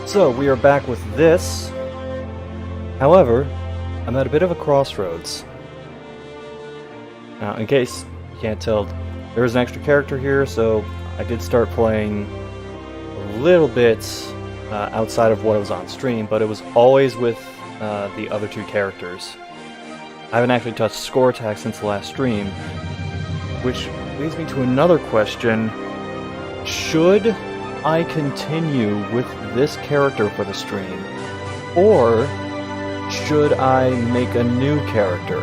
So, we are back with this. However, I'm at a bit of a crossroads. Now, in case you can't tell, there is an extra character here, so I did start playing a little bit outside of what was on stream, but it was always with the other two characters. I haven't actually touched score attack since the last stream, which leads me to another question. Should I continue with this character for the stream, or should I make a new character?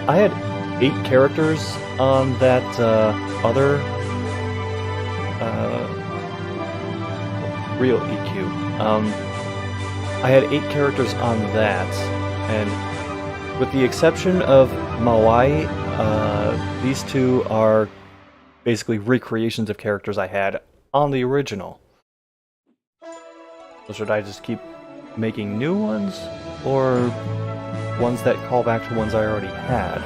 I had 8 characters on that other real EQ. I had 8 characters on that, and with the exception of Mawai, these two are basically recreations of characters I had on the original. So should I just keep making new ones, or ones that call back to ones I already had?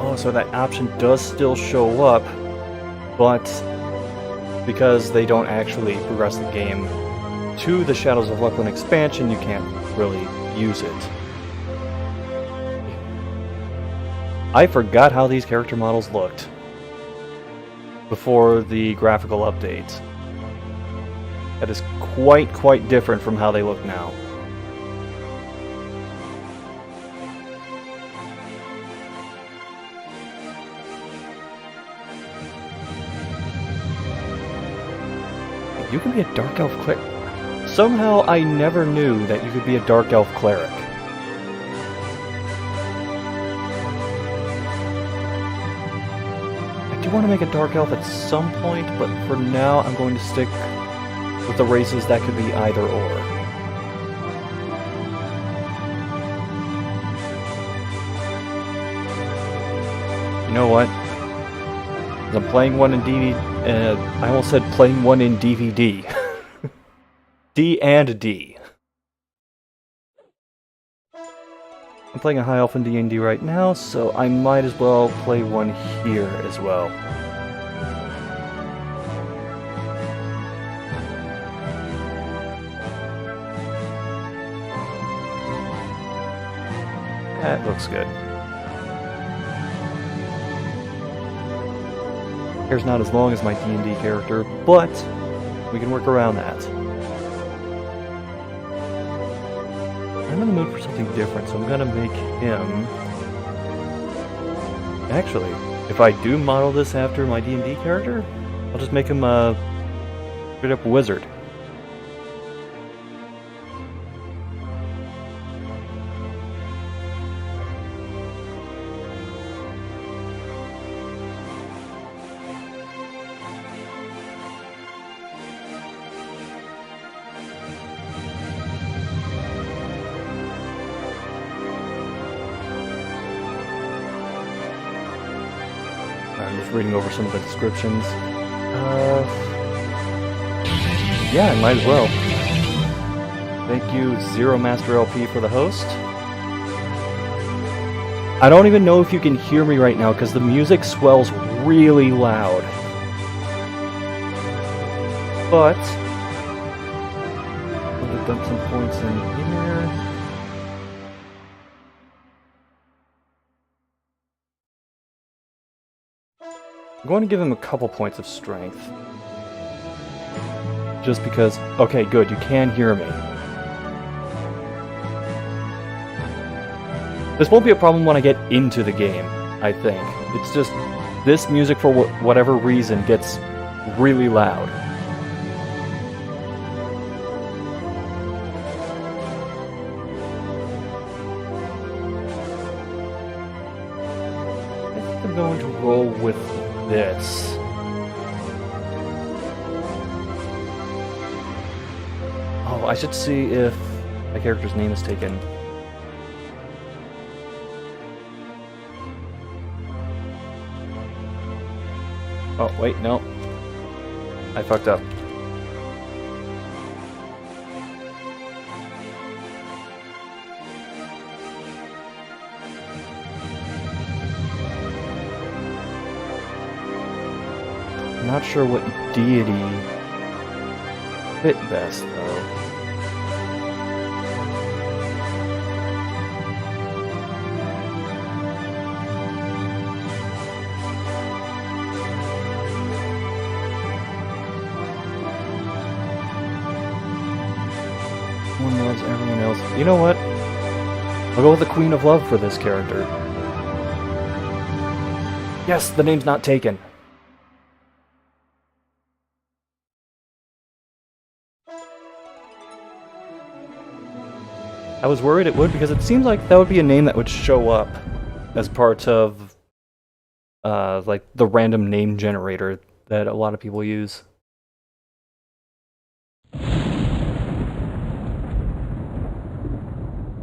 Oh, so that option does still show up, but because they don't actually progress the game to the Shadows of Luckland expansion, you can't really use it. I forgot how these character models looked before the graphical update. That is quite different from how they look now. You can be a Dark Elf Cleric. Somehow I never knew that you could be a Dark Elf Cleric. I do want to make a Dark Elf at some point, but for now I'm going to stick with the races that could be either or. You know what? I'm playing one in DVD. I almost said playing one in DVD. D and D. I'm playing a High Elf in D&D right now, so I might as well play one here as well. That looks good. Hair's not as long as my D&D character, but we can work around that. I'm in the mood for something different, so I'm gonna make him... Actually, if I do model this after my D&D character, I'll just make him a straight-up wizard. I'm just reading over some of the descriptions. Yeah, I might as well. Thank you, Zero Master LP, for the host. I don't even know if you can hear me right now because the music swells really loud. But I'll dump some points in here. I'm going to give him a couple points of strength. Just because... Okay, good, you can hear me. This won't be a problem when I get into the game, I think. It's just... this music, for whatever reason, gets really loud. I think I'm going to roll with this. Oh, I should see if my character's name is taken. Oh, wait, no. I fucked up. I'm not sure what deity fit best, though. One loves everyone else. You know what? I'll go with the Queen of Love for this character. Yes, the name's not taken. I was worried it would because it seems like that would be a name that would show up as part of like the random name generator that a lot of people use.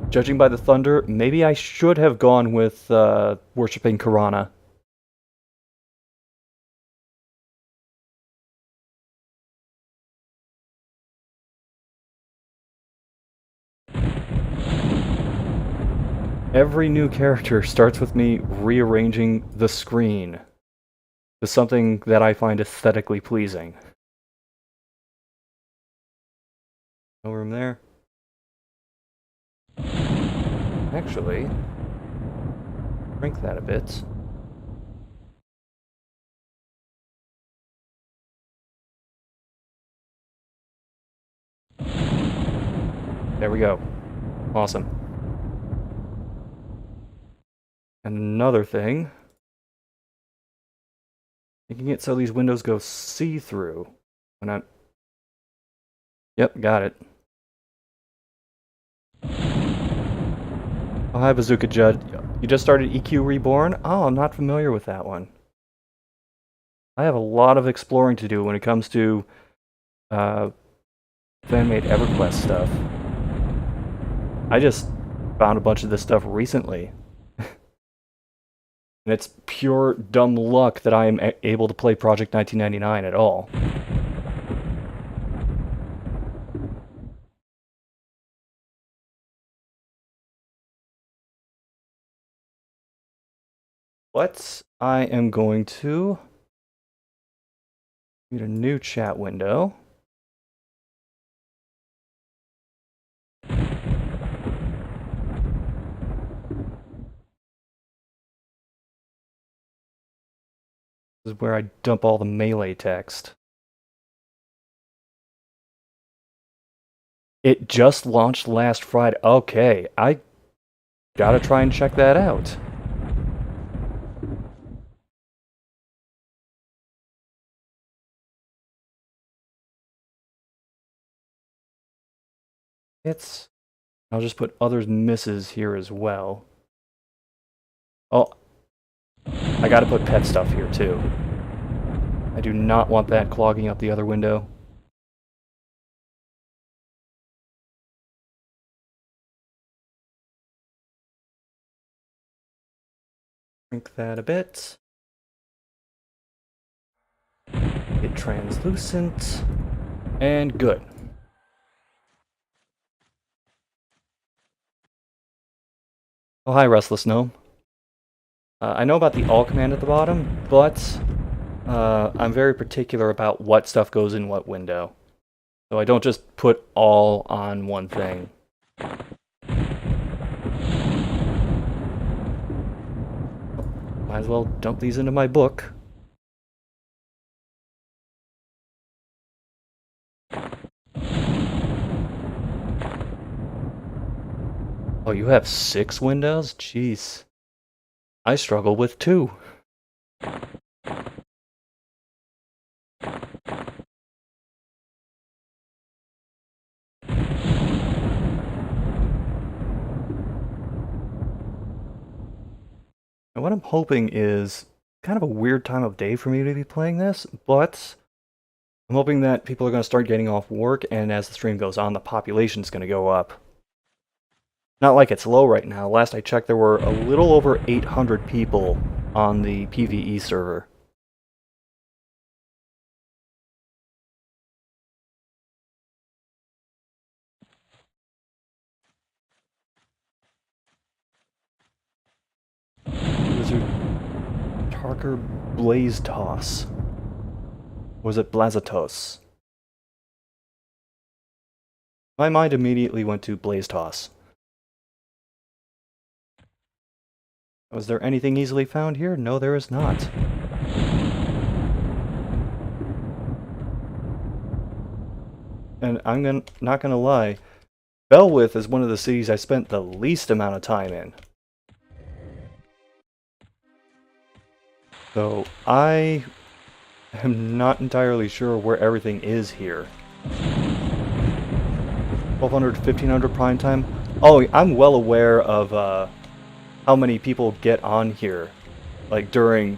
Judging by the thunder, maybe I should have gone with worshipping Karana. Every new character starts with me rearranging the screen to something that I find aesthetically pleasing. No room there. Actually, shrink that a bit. There we go. Awesome. And another thing, making it so these windows go see-through when I'm... Yep, got it. Oh, hi, Bazooka Judd. You just started EQ Reborn? Oh, I'm not familiar with that one. I have a lot of exploring to do when it comes to fan-made EverQuest stuff. I just found a bunch of this stuff recently. And it's pure dumb luck that I am able to play Project 1999 at all. But I am going to create a new chat window. This is where I dump all the melee text. It just launched last Friday. Okay, I gotta try and check that out. I'll just put others misses here as well. Oh, I gotta put pet stuff here too. I do not want that clogging up the other window. Shrink that a bit. Get translucent. And good. Oh, hi, Restless Gnome. I know about the all command at the bottom, but I'm very particular about what stuff goes in what window. So I don't just put all on one thing. Might as well dump these into my book. Oh, you have 6 windows? Jeez. I struggle with 2. And what I'm hoping is kind of a weird time of day for me to be playing this, but I'm hoping that people are going to start getting off work, and as the stream goes on, the population's going to go up. Not like it's low right now. Last I checked, there were a little over 800 people on the PvE server. Wizard Tarker Blaze Toss. Was it Blazatos? My mind immediately went to Blaze Toss. Was there anything easily found here? No, there is not. And not gonna lie, Belwith is one of the cities I spent the least amount of time in. So I am not entirely sure where everything is here. 1200, 1500 prime time? Oh, I'm well aware of how many people get on here, like during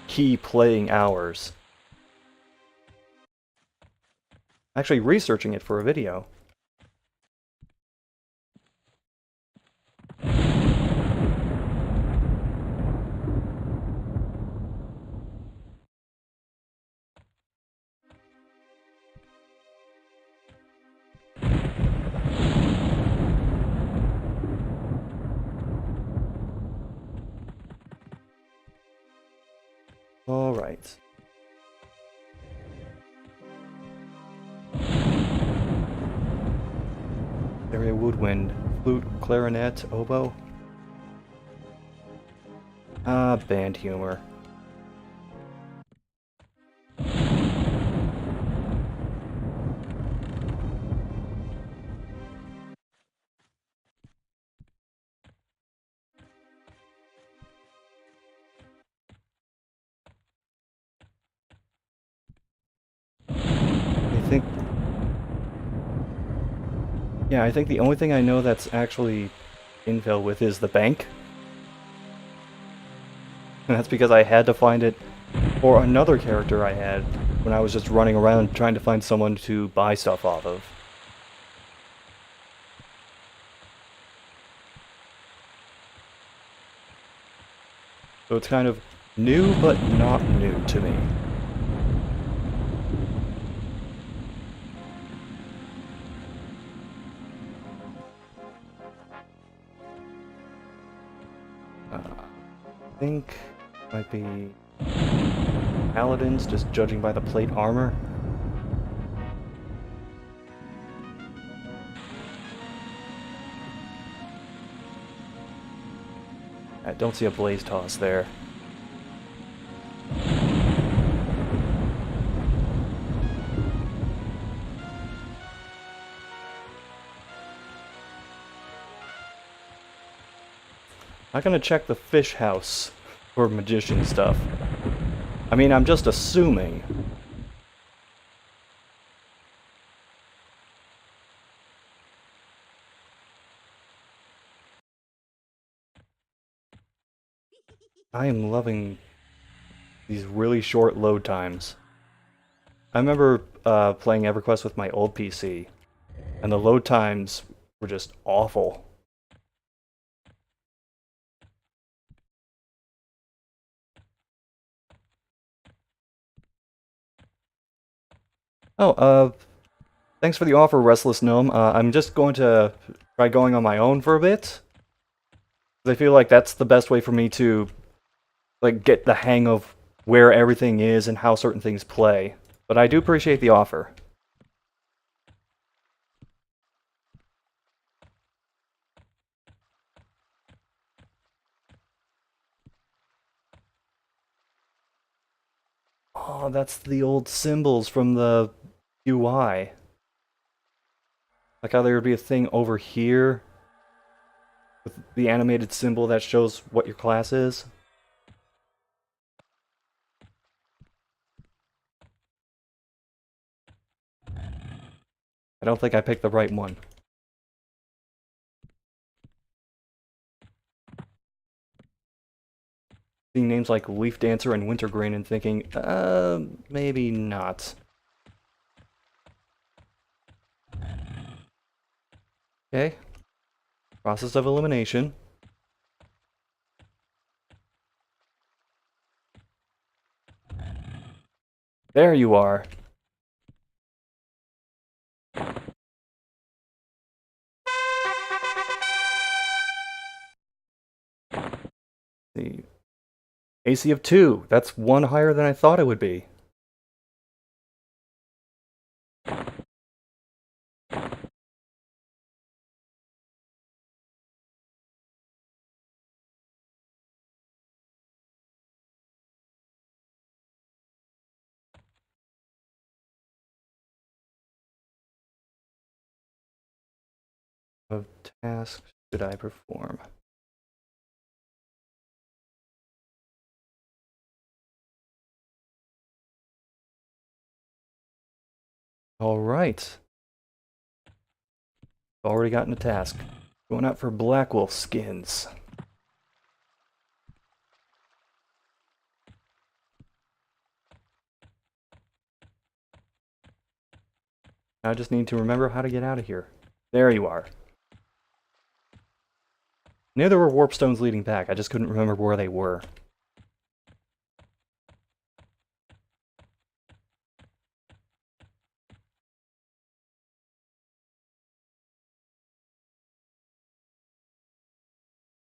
key playing hours. Actually researching it for a video. All right. Area woodwind, flute, clarinet, oboe. Ah, band humor. I think... Yeah, I think the only thing I know that's actually infill with is the bank. And that's because I had to find it for another character I had when I was just running around trying to find someone to buy stuff off of. So it's kind of new, but not new to me. I think might be paladins, just judging by the plate armor. I don't see a blaze toss there. Not gonna check the fish house for magician stuff. I mean, I'm just assuming. I am loving these really short load times. I remember playing EverQuest with my old PC, and the load times were just awful. Oh, thanks for the offer, Restless Gnome. I'm just going to try going on my own for a bit. I feel like that's the best way for me to like get the hang of where everything is and how certain things play. But I do appreciate the offer. Oh, that's the old symbols from the UI. Like how there would be a thing over here with the animated symbol that shows what your class is. I don't think I picked the right one. Seeing names like Leaf Dancer and Wintergreen and thinking, maybe not. Okay. Process of elimination. There you are. The AC of 2. That's one higher than I thought it would be. of tasks should I perform? All right. Already gotten a task. Going out for Black Wolf skins. I just need to remember how to get out of here. There you are. Knew there were warp stones leading back, I just couldn't remember where they were.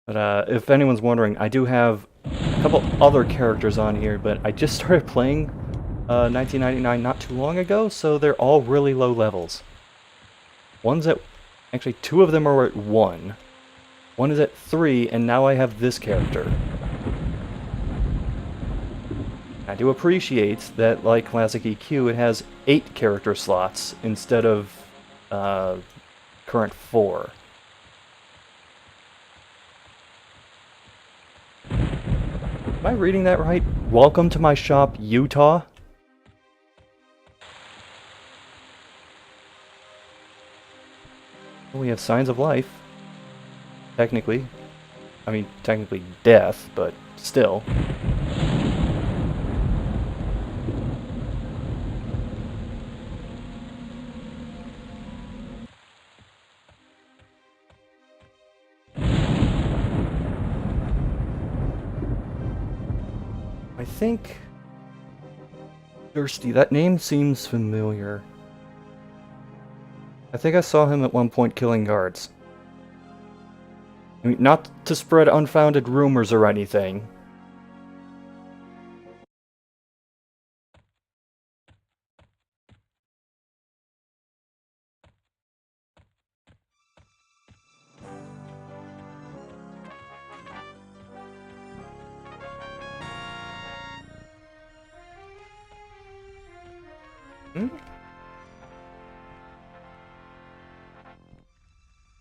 But if anyone's wondering, I do have a couple other characters on here, but I just started playing 1999 not too long ago, so they're all really low levels. One's at... Actually, two of them are at 1. One is at 3, and now I have this character. I do appreciate that, like Classic EQ, it has 8 character slots instead of current 4. Am I reading that right? Welcome to my shop, Utah? Well, we have signs of life. Technically. I mean, technically death, but still. I think... Thirsty, that name seems familiar. I think I saw him at one point killing guards. I mean, not to spread unfounded rumors or anything.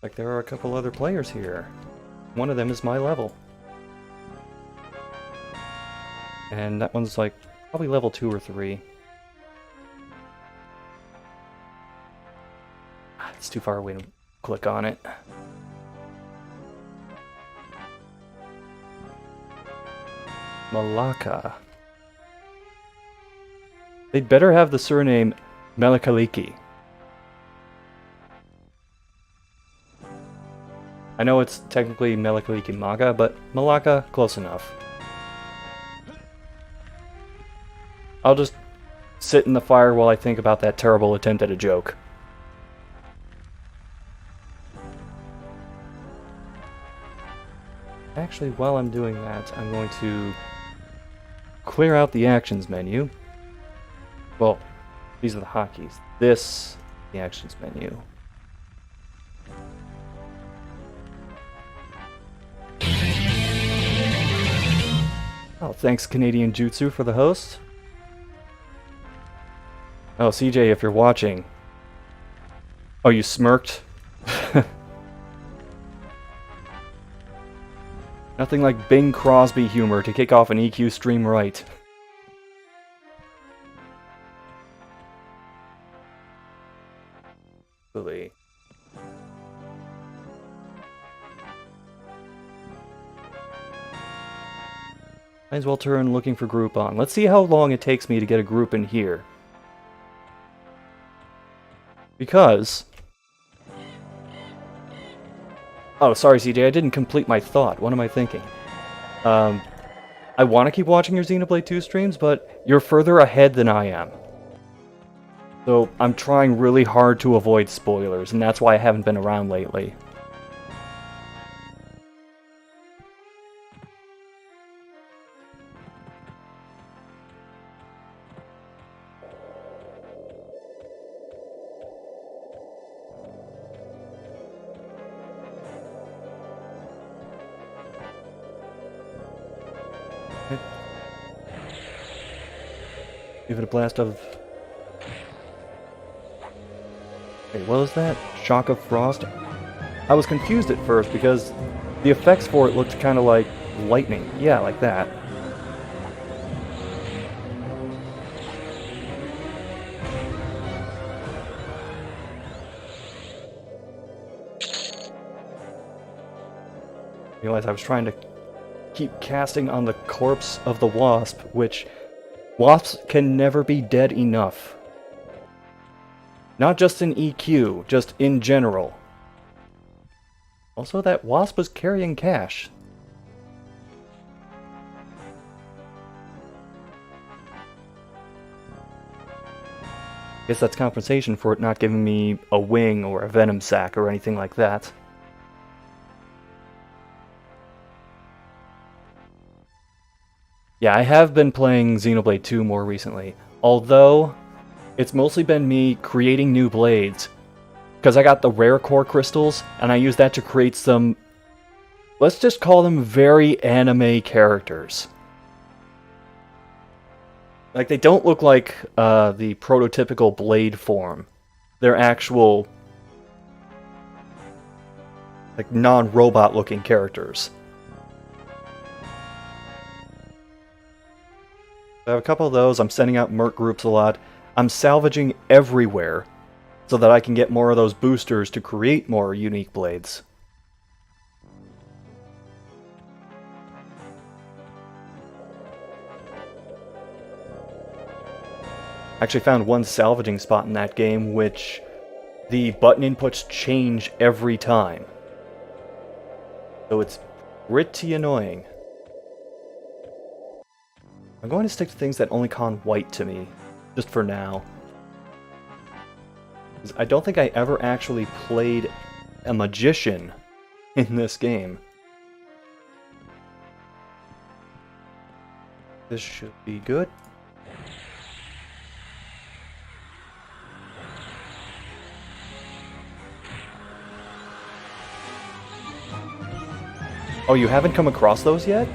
Like there are a couple other players here. One of them is my level. And that one's like probably level 2 or 3. It's too far away to click on it. Malaka. They'd better have the surname Melakaliki. I know it's technically Melakaliki Maga, but Malaka, close enough. I'll just sit in the fire while I think about that terrible attempt at a joke. Actually, while I'm doing that, I'm going to clear out the actions menu. Well, these are the hotkeys. This, the actions menu. Oh, thanks Canadian Jutsu for the host. Oh, CJ, if you're watching. Oh, you smirked? Nothing like Bing Crosby humor to kick off an EQ stream right. Really. Might as well turn looking for group on. Let's see how long it takes me to get a group in here. Because... Oh, sorry CJ, I didn't complete my thought. What am I thinking? I want to keep watching your Xenoblade 2 streams, but you're further ahead than I am. So I'm trying really hard to avoid spoilers, and that's why I haven't been around lately. Give it a blast of... Wait, what was that? Shock of Frost? I was confused at first because the effects for it looked kind of like lightning. Yeah, like that. I realized I was trying to keep casting on the corpse of the wasp, which wasps can never be dead enough. Not just in EQ, just in general. Also, that wasp was carrying cash. Guess that's compensation for it not giving me a wing or a venom sac or anything like that. Yeah, I have been playing Xenoblade 2 more recently, although it's mostly been me creating new blades, because I got the rare core crystals, and I use that to create some, let's just call them very anime characters. Like, they don't look like the prototypical blade form. They're actual, like, non-robot looking characters. I have a couple of those. I'm sending out merc groups a lot. I'm salvaging everywhere so that I can get more of those boosters to create more unique blades. I actually found one salvaging spot in that game which the button inputs change every time. So it's pretty annoying. I'm going to stick to things that only con white to me, just for now. I don't think I ever actually played a magician in this game. This should be good. Oh, you haven't come across those yet?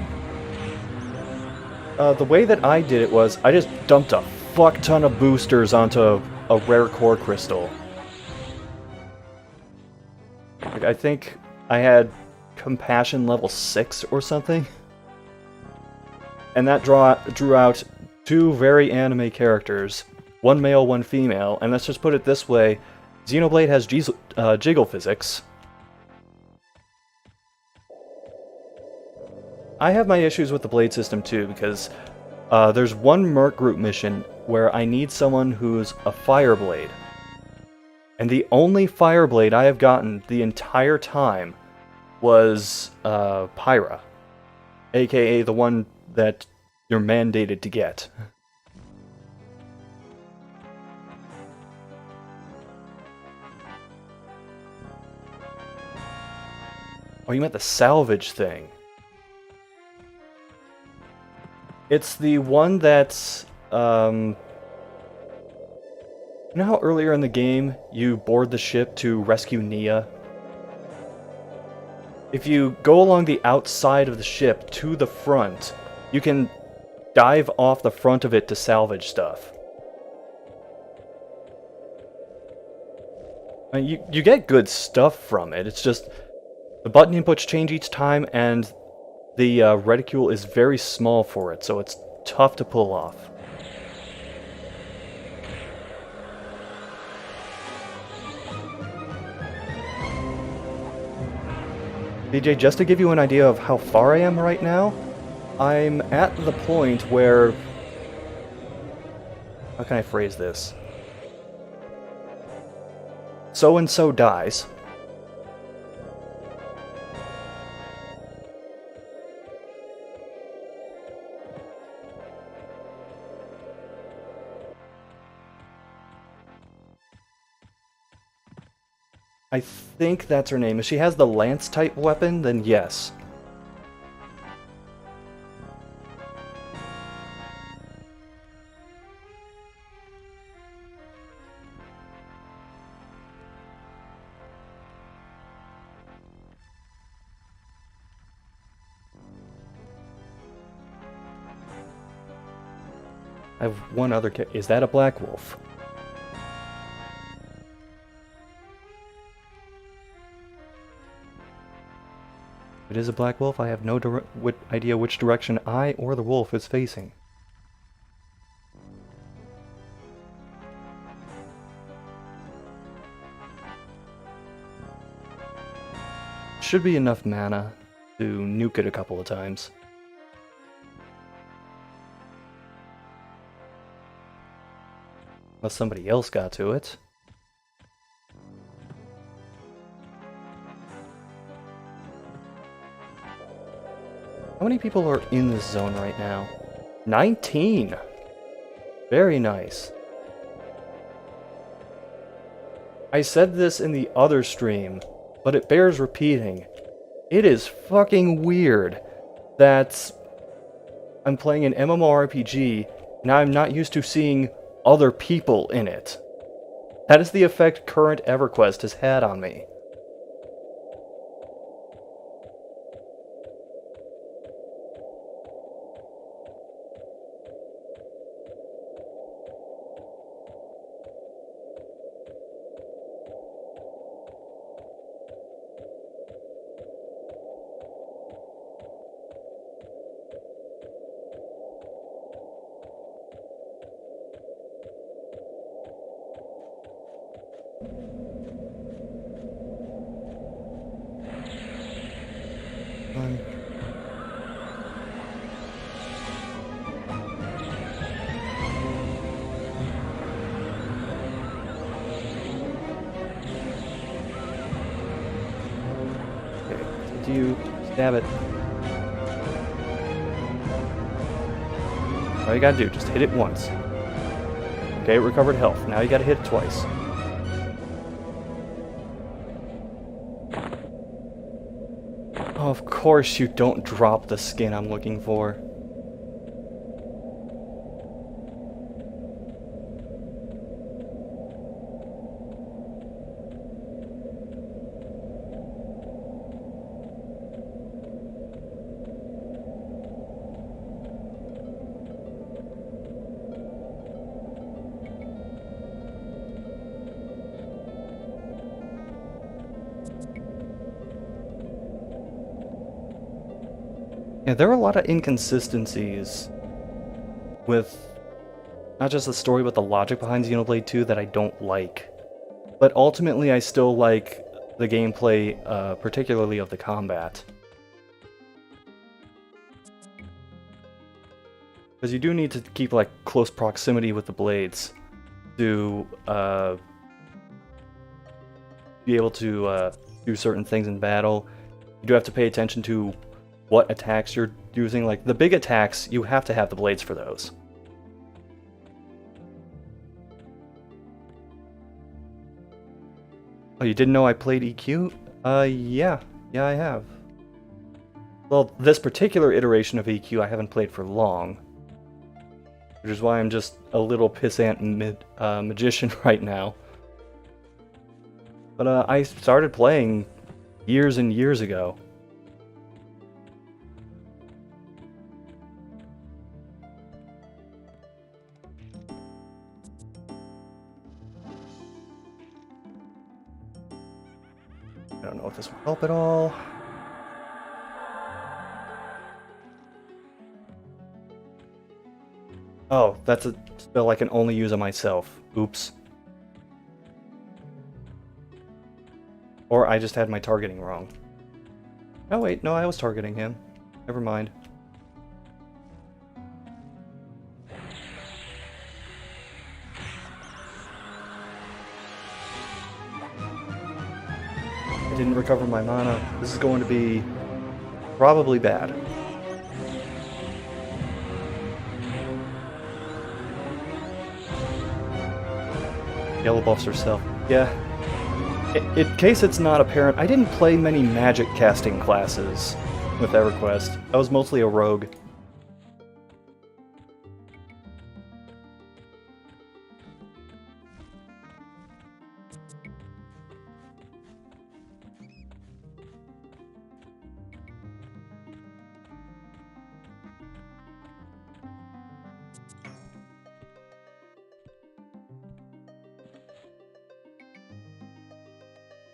The way that I did it was, I just dumped a fuck ton of boosters onto a rare core crystal. Like, I think I had compassion level 6 or something. And that drew out two very anime characters. One male, one female. And let's just put it this way, Xenoblade has jiggle physics. I have my issues with the blade system too, because there's one merc group mission where I need someone who's a fire blade. And the only fire blade I have gotten the entire time was Pyra. AKA the one that you're mandated to get. Oh, you meant the salvage thing. It's the one that's, you know how earlier in the game you board the ship to rescue Nia? If you go along the outside of the ship to the front, you can dive off the front of it to salvage stuff. I mean, you get good stuff from it, it's just the button inputs change each time, and the reticule is very small for it, so it's tough to pull off. DJ, just to give you an idea of how far I am right now, I'm at the point where... How can I phrase this? So-and-so dies. I think that's her name. If she has the lance-type weapon, then yes. I have one other Is that a black wolf? If it is a black wolf, I have no idea which direction I or the wolf is facing. Should be enough mana to nuke it a couple of times. Unless somebody else got to it. How many people are in this zone right now? 19! Very nice. I said this in the other stream, but it bears repeating. It is fucking weird that I'm playing an MMORPG and I'm not used to seeing other people in it. That is the effect current EverQuest has had on me. Do you stab it? All you gotta do, just hit it once. Okay, it recovered health. Now you gotta hit it twice. Oh, of course you don't drop the skin I'm looking for. Yeah, there are a lot of inconsistencies with not just the story, but the logic behind Xenoblade 2 that I don't like. But ultimately, I still like the gameplay, particularly of the combat. Because you do need to keep, like, close proximity with the blades to be able to do certain things in battle. You do have to pay attention to what attacks you're using. Like, the big attacks, you have to have the blades for those. Oh, you didn't know I played EQ? Yeah. Yeah, I have. Well, this particular iteration of EQ I haven't played for long. Which is why I'm just a little pissant magician right now. But I started playing years and years ago. I don't know if this will help at all. Oh, that's a spell I can only use on myself. Oops. Or I just had my targeting wrong. Oh wait, no, I was targeting him. Never mind. I didn't recover my mana. This is going to be probably bad. Yellow buffs herself. Yeah. In case it's not apparent, I didn't play many magic casting classes with EverQuest. I was mostly a rogue.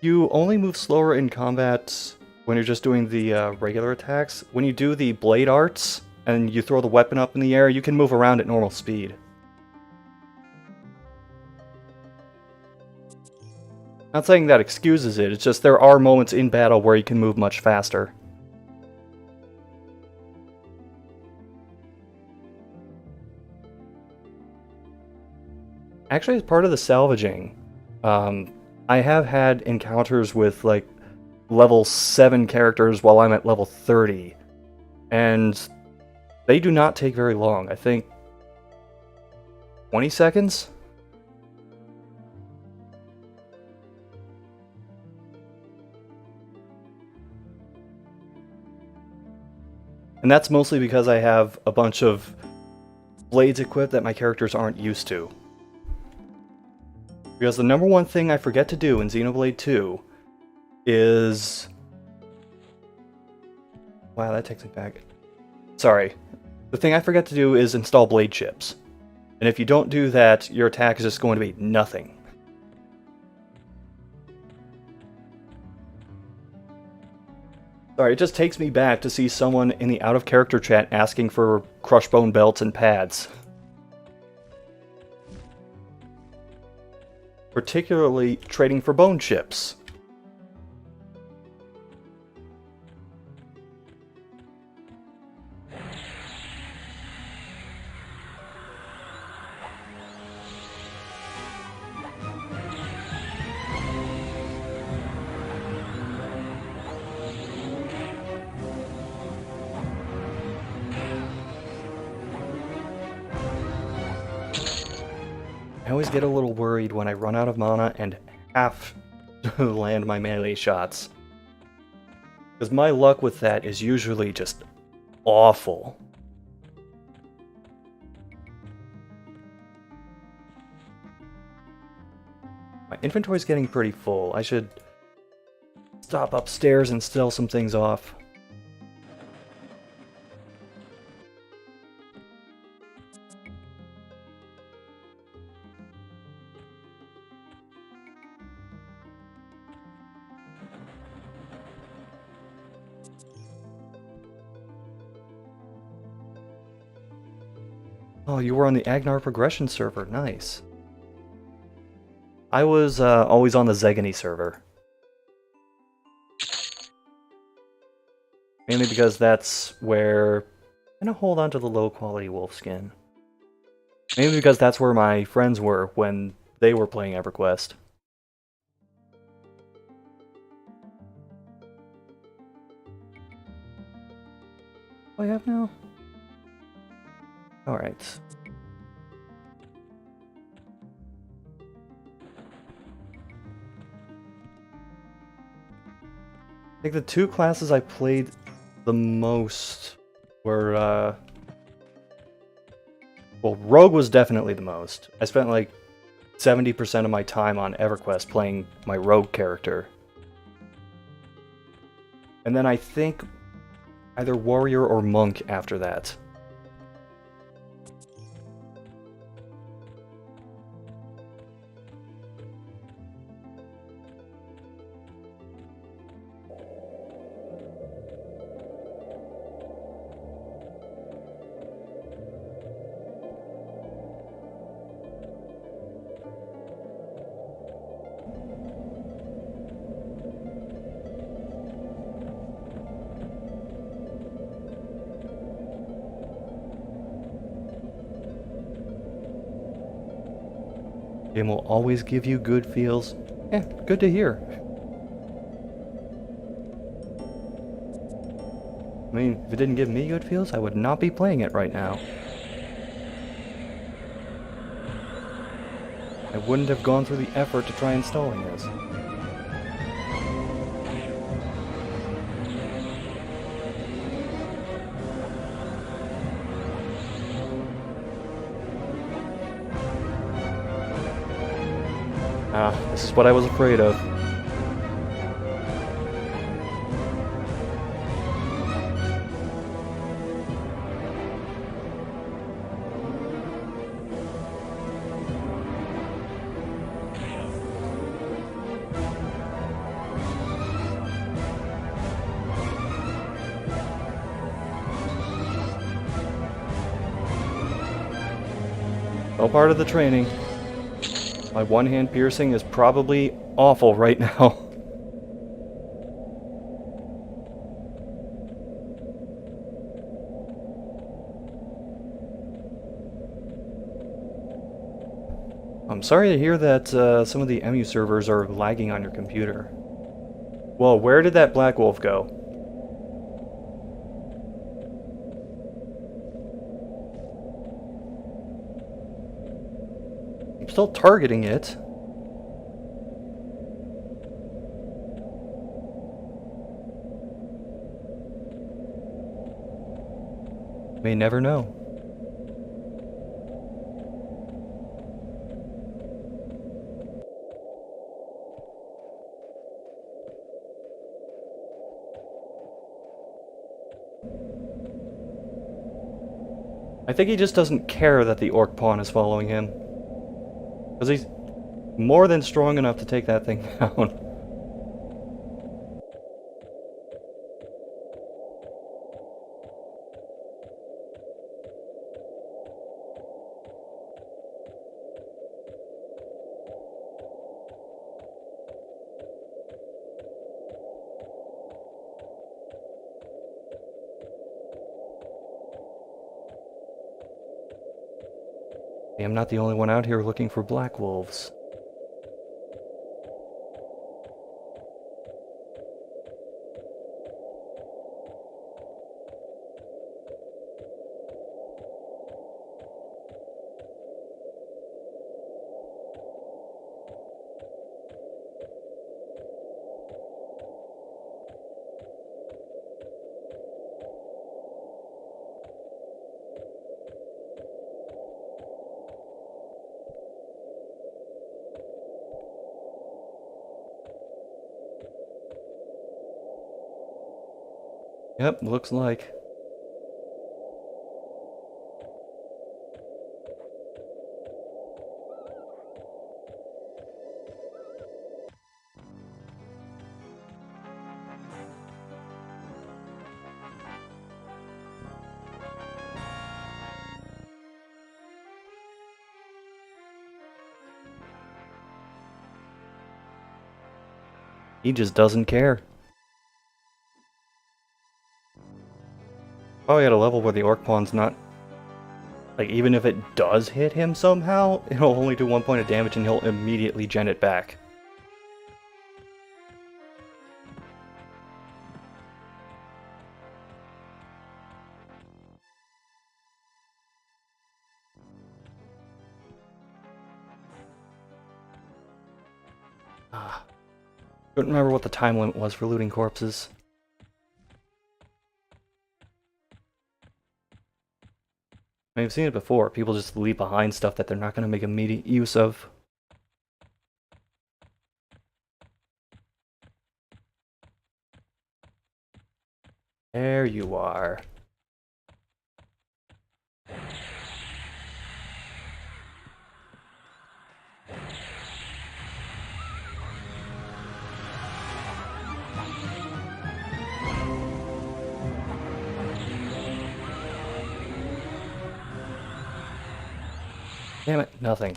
You only move slower in combat when you're just doing the regular attacks, when you do the blade arts and you throw the weapon up in the air, you can move around at normal speed. Not saying that excuses it, it's just there are moments in battle where you can move much faster. Actually, as part of the salvaging, I have had encounters with, like, level 7 characters while I'm at level 30, and they do not take very long. I think 20 seconds? And that's mostly because I have a bunch of blades equipped that my characters aren't used to. Because the number one thing I forget to do in Xenoblade 2 is... Wow, that takes me back. Sorry. The thing I forget to do is install blade chips. And if you don't do that, your attack is just going to be nothing. Sorry, it just takes me back to see someone in the out-of-character chat asking for crushbone belts and pads. Particularly trading for bone chips. I always get a little worried when I run out of mana and have to land my melee shots. Because my luck with that is usually just awful. My inventory's getting pretty full. I should stop upstairs and sell some things off. Oh, you were on the Agnar Progression server. Nice. I was always on the Zegany server. Mainly because that's where... I'm gonna hold on to the low-quality wolf skin. Mainly because that's where my friends were when they were playing EverQuest. What do I have now? Alright. I think the two classes I played the most were, well, Rogue was definitely the most. I spent like 70% of my time on EverQuest playing my Rogue character. And then I think either Warrior or Monk after that. Game will always give you good feels. Yeah, good to hear. I mean, if it didn't give me good feels, I would not be playing it right now. I wouldn't have gone through the effort to try installing this. Ah, this is what I was afraid of. All part of the training. My one-hand piercing is probably awful right now. I'm sorry to hear that some of the EMU servers are lagging on your computer. Well, where did that black wolf go? I'm still targeting it. May never know. I think he just doesn't care that the orc pawn is following him. Because he's more than strong enough to take that thing down. I'm not the only one out here looking for black wolves. Yep, looks like. He just doesn't care. Probably at a level where the orc pawn's not... Like, even if it does hit him somehow, it'll only do 1 point of damage and he'll immediately gen it back. Couldn't remember what the time limit was for looting corpses. I've seen it before. People just leave behind stuff that they're not going to make immediate use of. There you are. Damn it, nothing.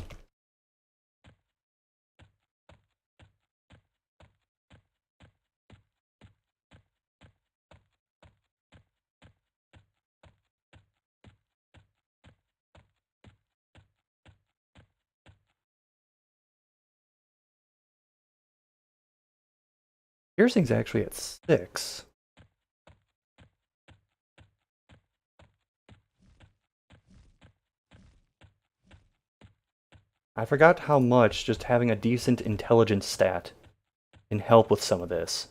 Piercing's actually at 6. I forgot how much just having a decent intelligence stat can help with some of this.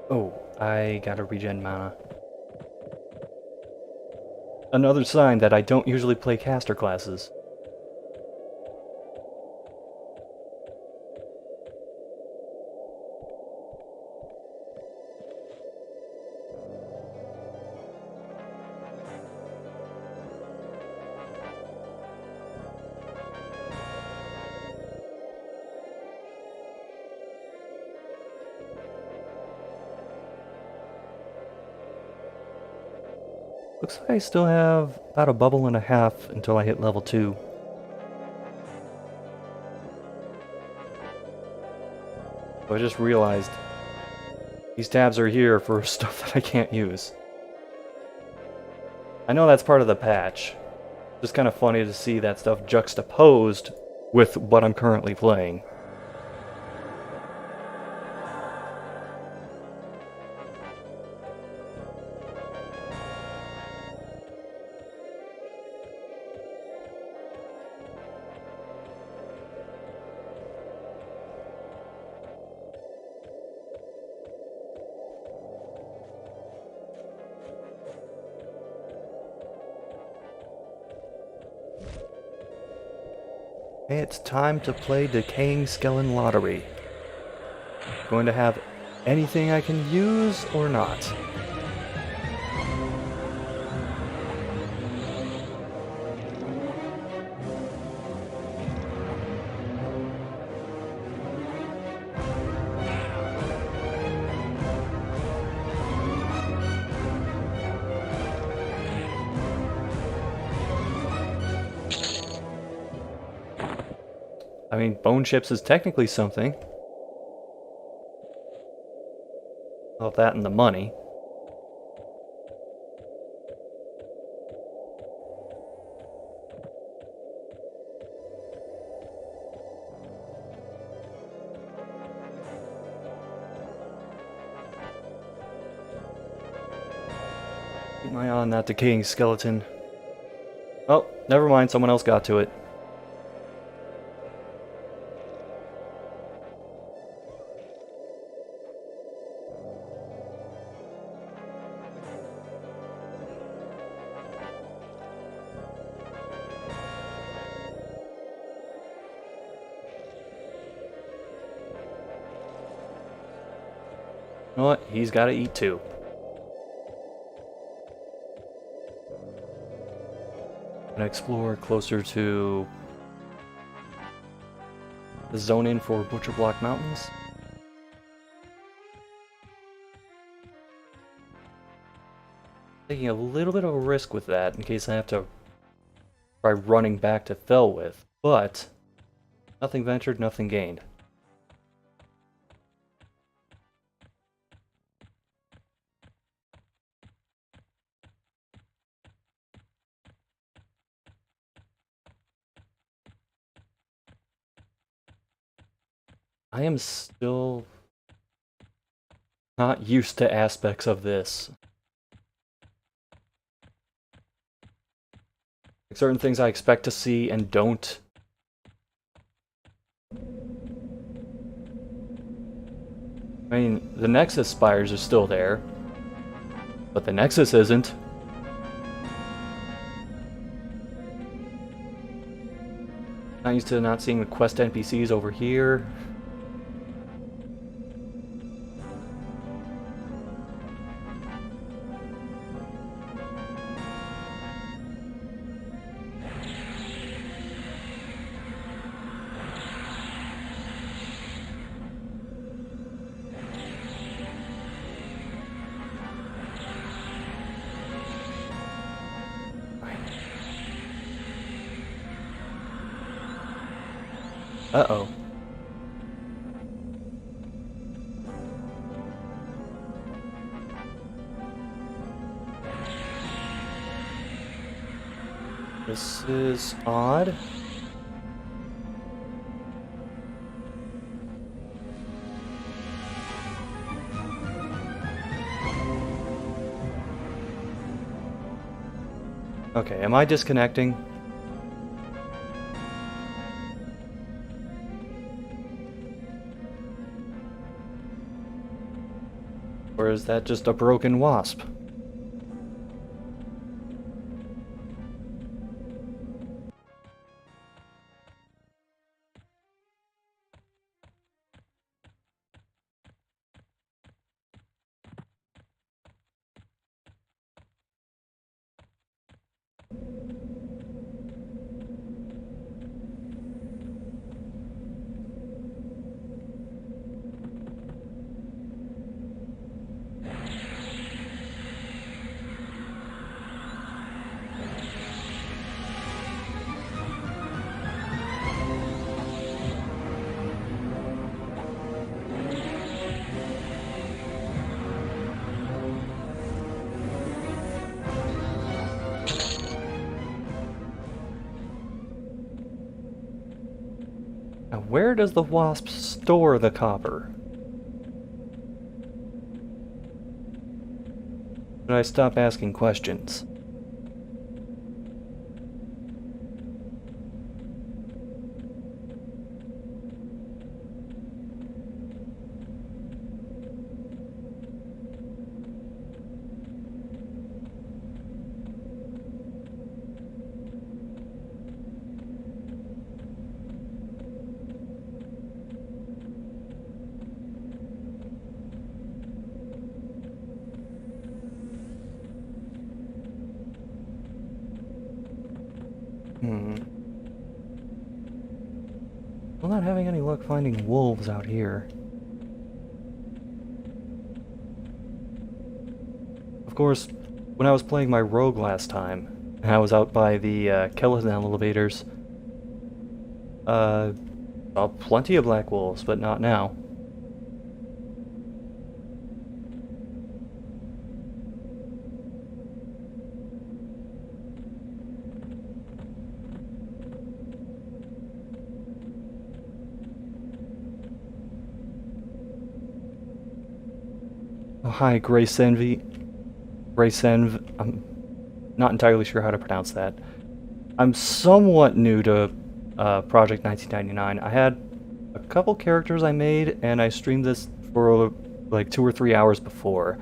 Oh, I gotta regen mana. Another sign that I don't usually play caster classes. looks like I still have about a bubble and a half until I hit level 2. So I just realized these tabs are here for stuff that I can't use. I know that's part of the patch. Just kind of funny to see that stuff juxtaposed with what I'm currently playing. It's time to play Decaying Skeleton Lottery. Going to have anything I can use or not? I mean, bone chips is technically something. Well, that and the money. Keep my eye on that decaying skeleton. Oh, never mind, someone else got to it. You know what? He's got to eat too. Gonna explore closer to the zone in for Butcher Block Mountains. Taking a little bit of a risk with that in case I have to try running back to Felwith, but nothing ventured, nothing gained. I am still not used to aspects of this. Like certain things I expect to see and don't. I mean, the Nexus spires are still there, but the Nexus isn't. Not used to not seeing the quest NPCs over here. Uh-oh. This is odd. Okay, am I disconnecting? Or is that just a broken wasp? Now, where does the wasp store the copper? Should I stop asking questions? I'm not having any luck finding wolves out here. Of course, when I was playing my rogue last time, and I was out by the Kellan elevators, saw plenty of black wolves, but not now. Oh, hi, Grace Envy. Grace Env. I'm not entirely sure how to pronounce that. I'm somewhat new to Project 1999. I had a couple characters I made, and I streamed this for like 2 or 3 hours before.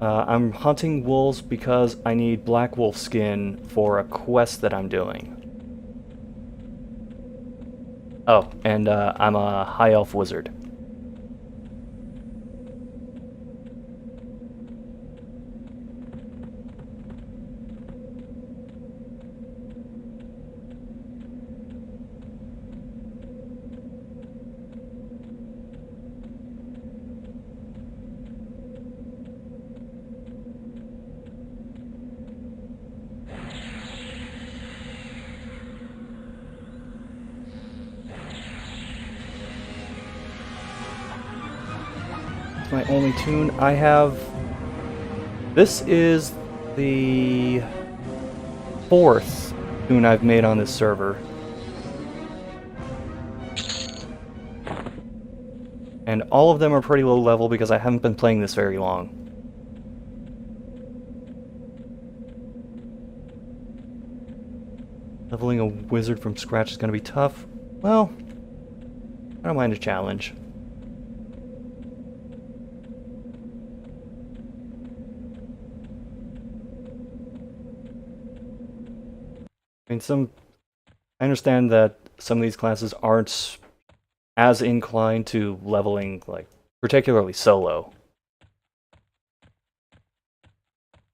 I'm hunting wolves because I need black wolf skin for a quest that I'm doing. Oh, and I'm a high elf wizard. My only tune I have. This is the 4th tune I've made on this server. And all of them are pretty low level because I haven't been playing this very long. Leveling a wizard from scratch is going to be tough. Well, I don't mind a challenge. I mean, I understand that some of these classes aren't as inclined to leveling, like, particularly solo.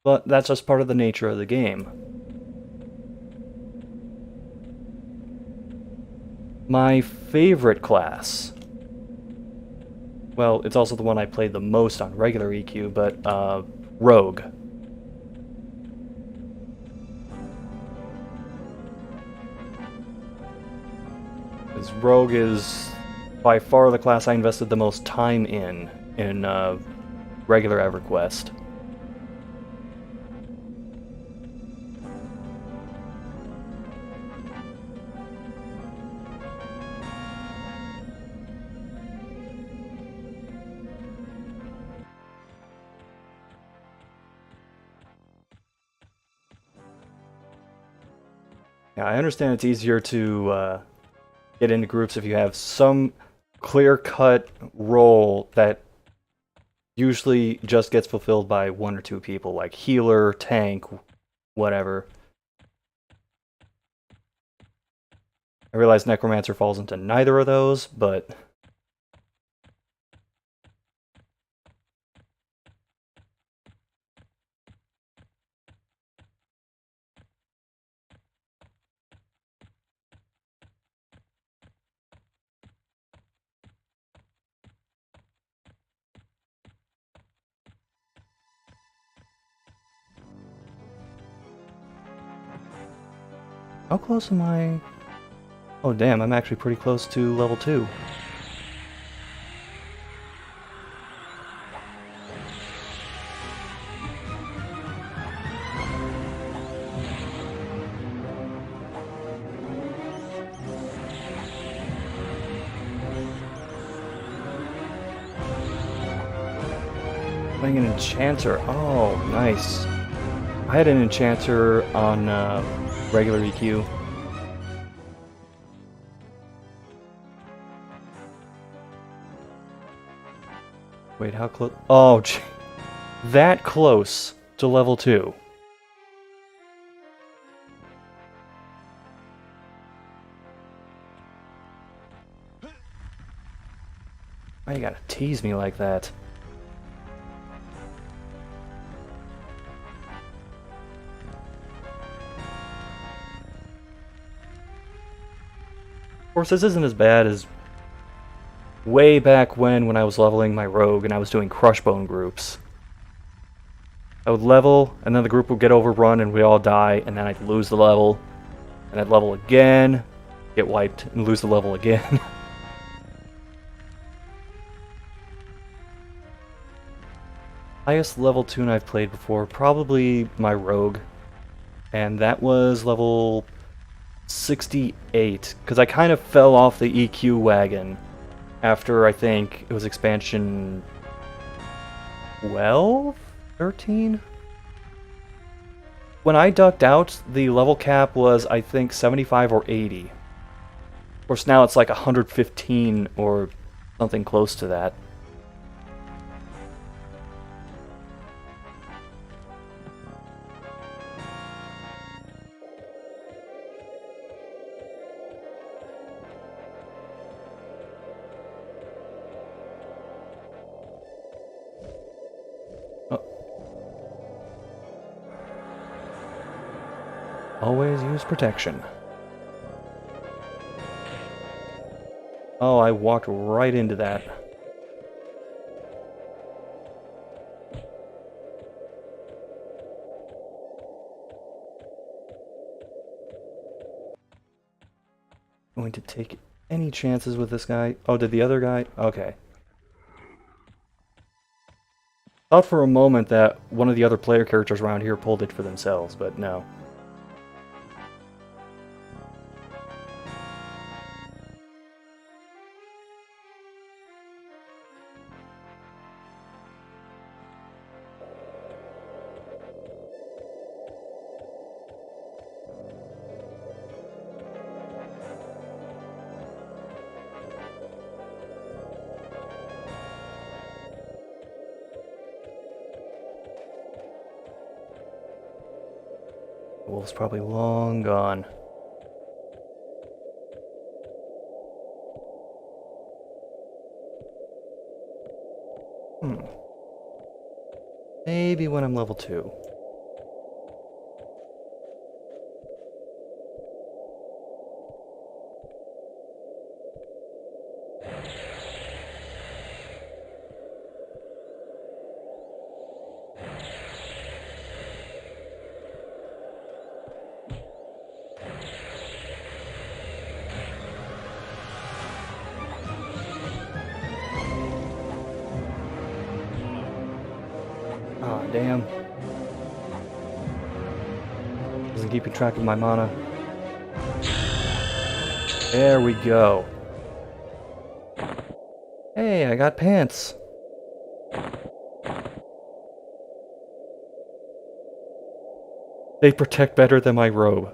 But that's just part of the nature of the game. My favorite class, well, it's also the one I played the most on regular EQ, but Rogue. Because Rogue is by far the class I invested the most time in regular EverQuest. Yeah, I understand it's easier to get into groups if you have some clear-cut role that usually just gets fulfilled by 1 or 2 people, like healer, tank, whatever. I realize Necromancer falls into neither of those, but how close am I? Oh damn, I'm actually pretty close to level 2. Playing an enchanter. Oh, nice. I had an enchanter on regular EQ. Wait, how close? Oh, that close to level 2. Why you gotta tease me like that? Of course, this isn't as bad as way back when I was leveling my rogue and I was doing crushbone groups. I would level, and then the group would get overrun and we all die, and then I'd lose the level. And I'd level again, get wiped, and lose the level again. Highest level tune I've played before, probably my rogue. And that was level 68, because I kind of fell off the EQ wagon after, I think, it was expansion 12? 13? When I ducked out, the level cap was, I think, 75 or 80. Of course, now it's like 115 or something close to that. Always use protection. Oh, I walked right into that. Going to take any chances with this guy? Oh, did the other guy? Okay. Thought for a moment that one of the other player characters around here pulled it for themselves, but no. The wolf's probably long gone. Maybe when I'm level 2. Ah, damn. Isn't keeping track of my mana. There we go. Hey, I got pants. They protect better than my robe.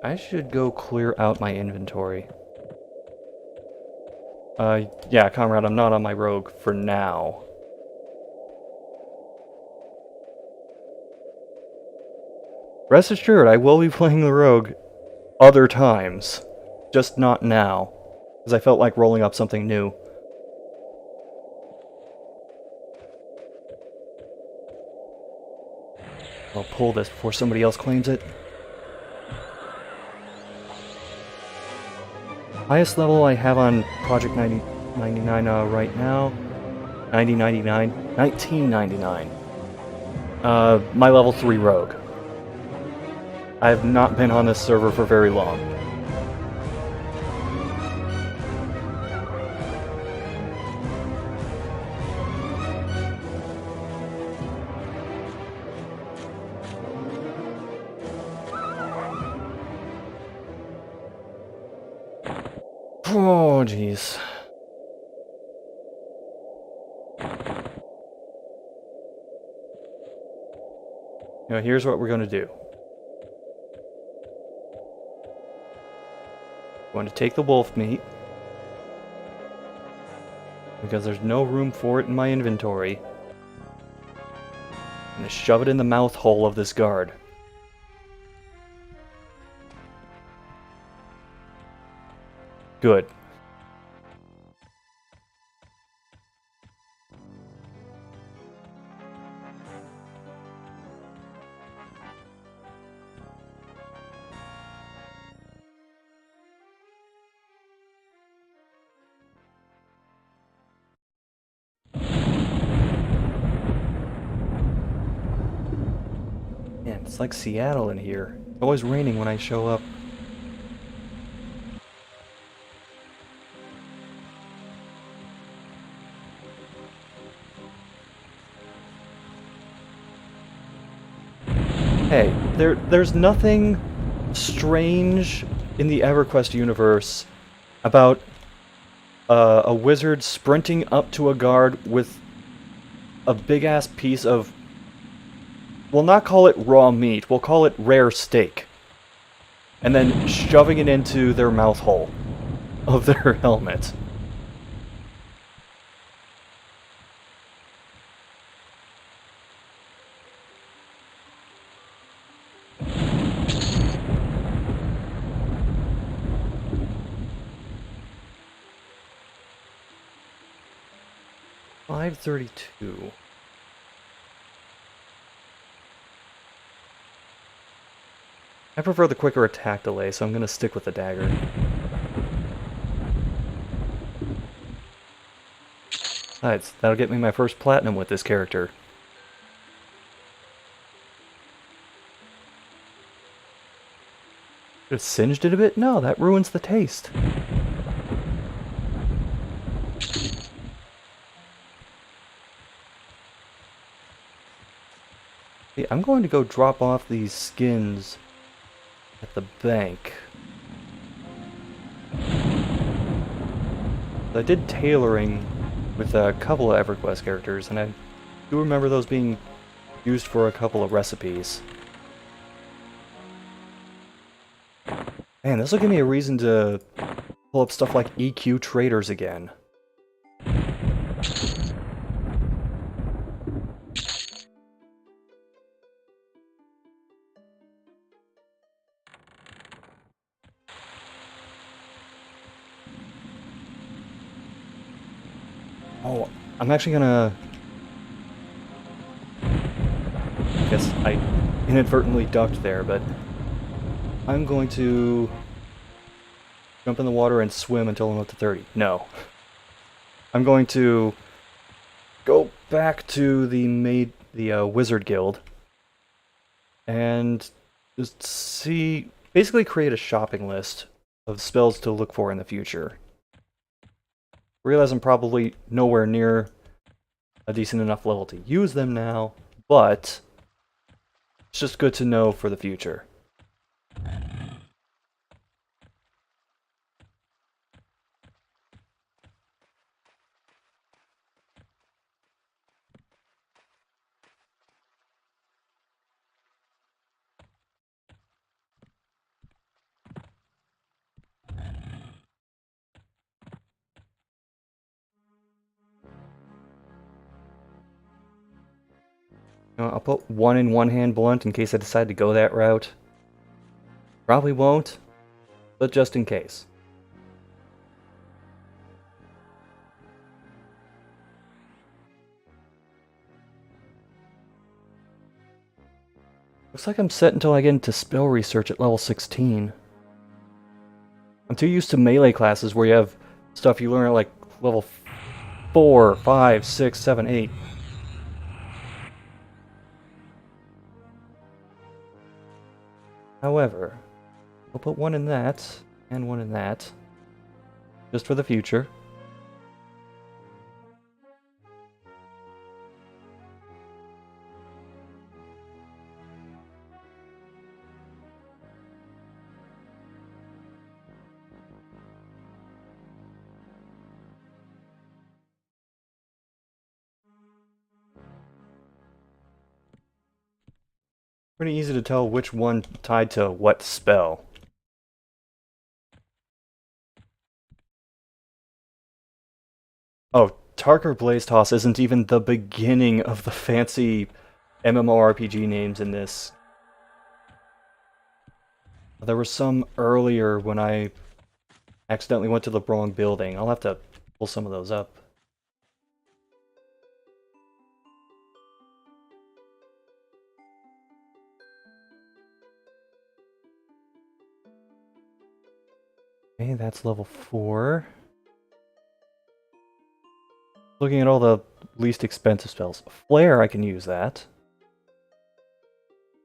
I should go clear out my inventory. Yeah, comrade, I'm not on my rogue for now. Rest assured, I will be playing the rogue other times. Just not now. Because I felt like rolling up something new. I'll pull this before somebody else claims it. Highest level I have on Project 99 right now. 1999. My level 3 rogue. I have not been on this server for very long. Oh, jeez. Now, here's what we're going to do. I'm going to take the wolf meat, because there's no room for it in my inventory. I'm going to shove it in the mouth hole of this guard. Good. Man, it's like Seattle in here. It's always raining when I show up. Hey, there's nothing strange in the EverQuest universe about a wizard sprinting up to a guard with a big-ass piece of... We'll not call it raw meat, we'll call it rare steak. And then shoving it into their mouth hole of their helmet. $532. I prefer the quicker attack delay, so I'm gonna stick with the dagger. Besides, that'll get me my first platinum with this character. Just singed it a bit? No, that ruins the taste. See, I'm going to go drop off these skins at the bank. I did tailoring with a couple of EverQuest characters, and I do remember those being used for a couple of recipes. Man, this will give me a reason to pull up stuff like EQ traders again. Oh, I'm actually gonna... I guess I inadvertently ducked there, but I'm going to jump in the water and swim until I'm up to 30. No. I'm going to go back to the Wizard Guild and just see... basically create a shopping list of spells to look for in the future. Realize I'm probably nowhere near a decent enough level to use them now, but it's just good to know for the future. I'll put one in one-hand blunt in case I decide to go that route. Probably won't, but just in case. Looks like I'm set until I get into spell research at level 16. I'm too used to melee classes where you have stuff you learn at like level 4, 5, 6, 7, 8. However, I'll put one in that, and one in that, just for the future. Pretty easy to tell which one tied to what spell. Oh, Tarkir Blaze Toss isn't even the beginning of the fancy MMORPG names in this. There were some earlier when I accidentally went to the wrong building. I'll have to pull some of those up. Okay, that's level 4. Looking at all the least expensive spells. Flare, I can use that.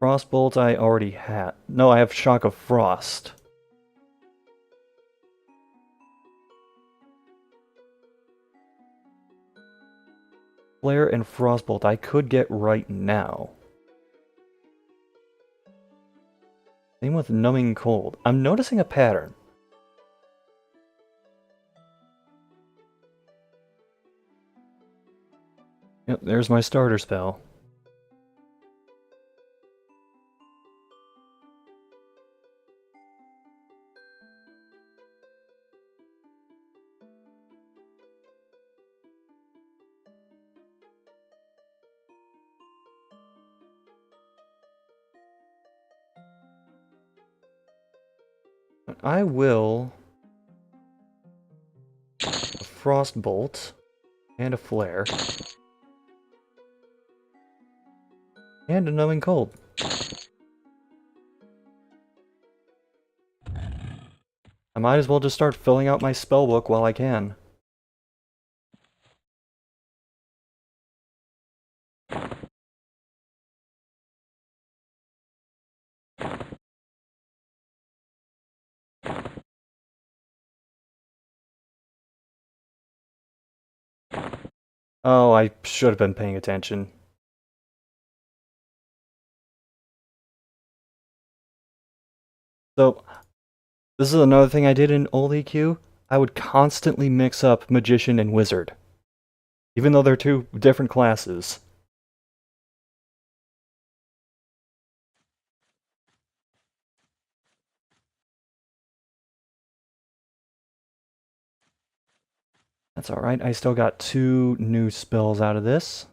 Frostbolt, I already had. No, I have Shock of Frost. Flare and Frostbolt I could get right now. Same with Numbing Cold. I'm noticing a pattern. Yep, there's my starter spell. I will... a Frostbolt and a Flare. And a Numbing Cold. I might as well just start filling out my spellbook while I can. Oh, I should have been paying attention. So, this is another thing I did in old EQ. I would constantly mix up Magician and Wizard. Even though they're two different classes. That's alright, I still got 2 new spells out of this.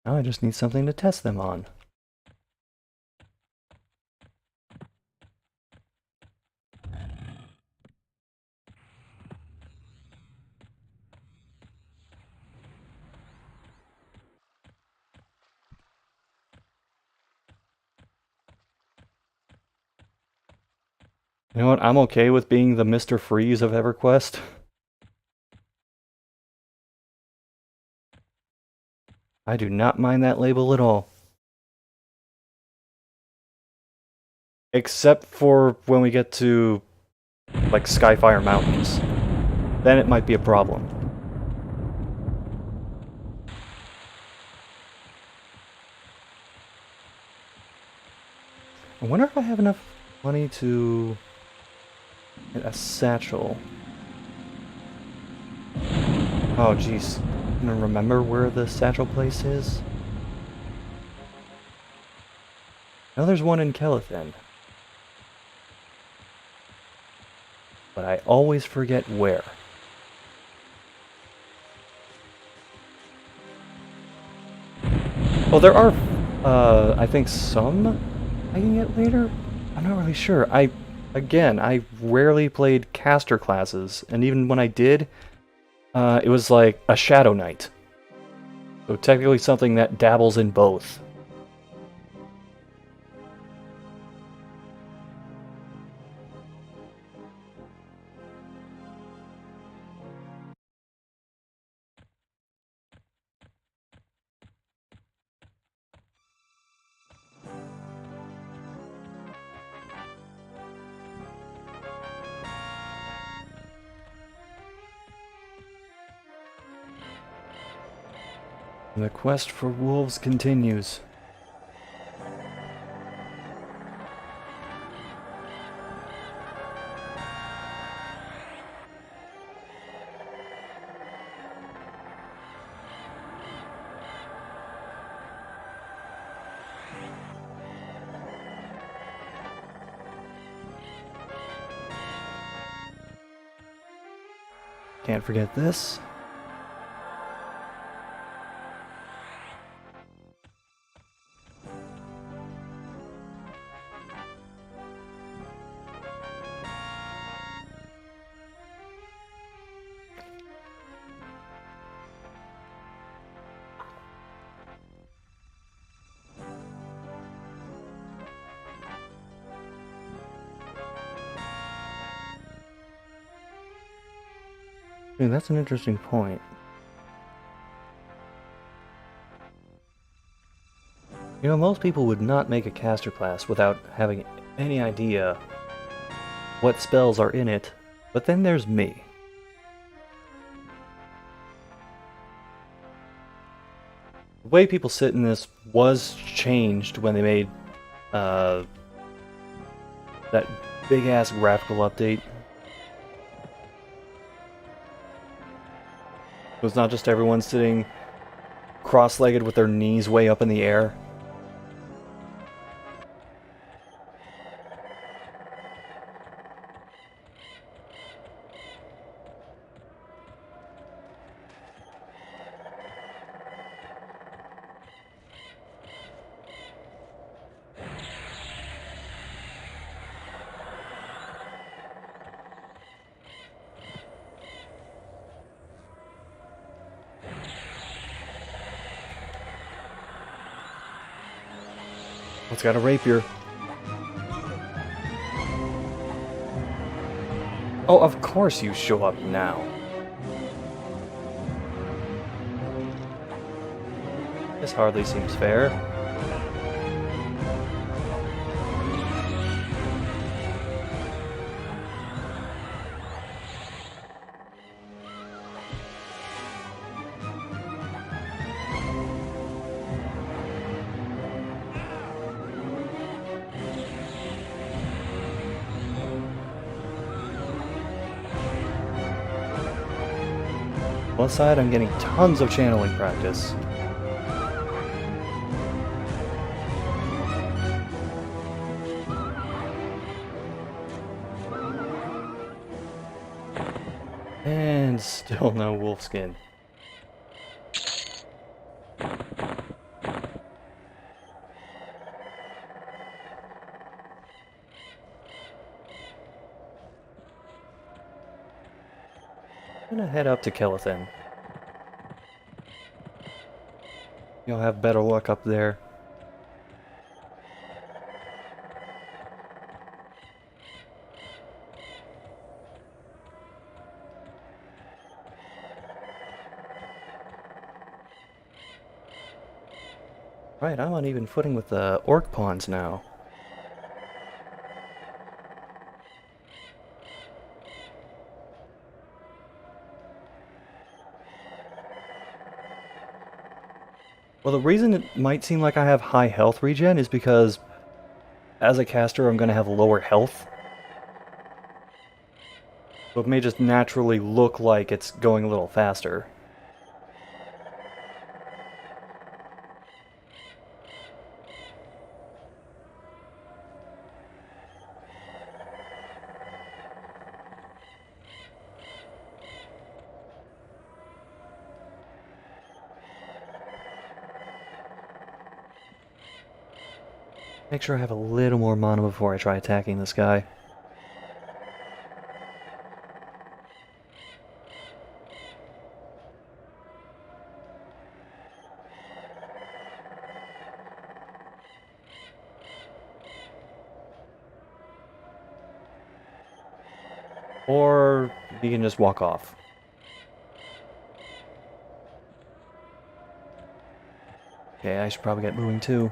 Now I just need something to test them on. You know what, I'm okay with being the Mr. Freeze of EverQuest. I do not mind that label at all. Except for when we get to, like, Skyfire Mountains. Then it might be a problem. I wonder if I have enough money to get a satchel. Oh, jeez. I'm gonna remember where the satchel place is. Now there's one in Kelithin. But I always forget where. Well, there are, I think some I can get later? I'm not really sure. Again, I rarely played caster classes, and even when I did, it was like a Shadow Knight. So technically something that dabbles in both. The quest for wolves continues. Can't forget this. Dude, that's an interesting point. You know, most people would not make a caster class without having any idea what spells are in it, but then there's me. The way people sit in this was changed when they made that big-ass graphical update. It was not just everyone sitting cross-legged with their knees way up in the air. It's got a rapier. Oh, of course you show up now. This hardly seems fair. One side, I'm getting tons of channeling practice. And still no wolf skin. I'm gonna head up to Kellethan. You'll have better luck up there. Right, I'm on even footing with the orc pawns now. Well, the reason it might seem like I have high health regen is because as a caster, I'm going to have lower health. So it may just naturally look like it's going a little faster. Make sure I have a little more mana before I try attacking this guy. Or you can just walk off. Okay, I should probably get moving too.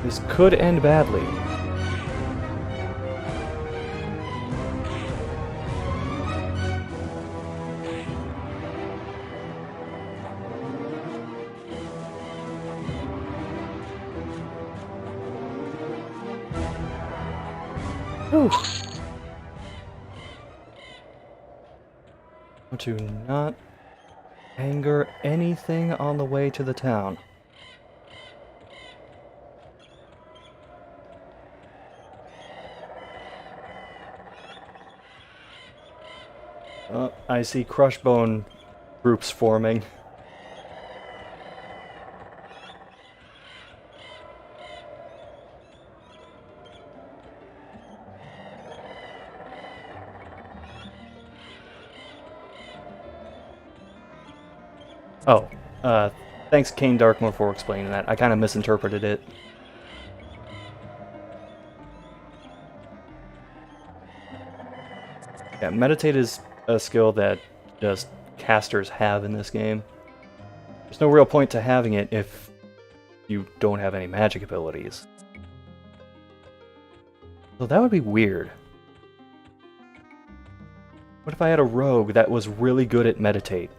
This could end badly. Whew. To not anger anything on the way to the town. I see Crushbone groups forming. Oh, thanks Kane Darkmoor for explaining that. I kind of misinterpreted it. Yeah, Meditate is a skill that just casters have in this game. There's no real point to having it if you don't have any magic abilities. So that would be weird. What if I had a rogue that was really good at Meditate?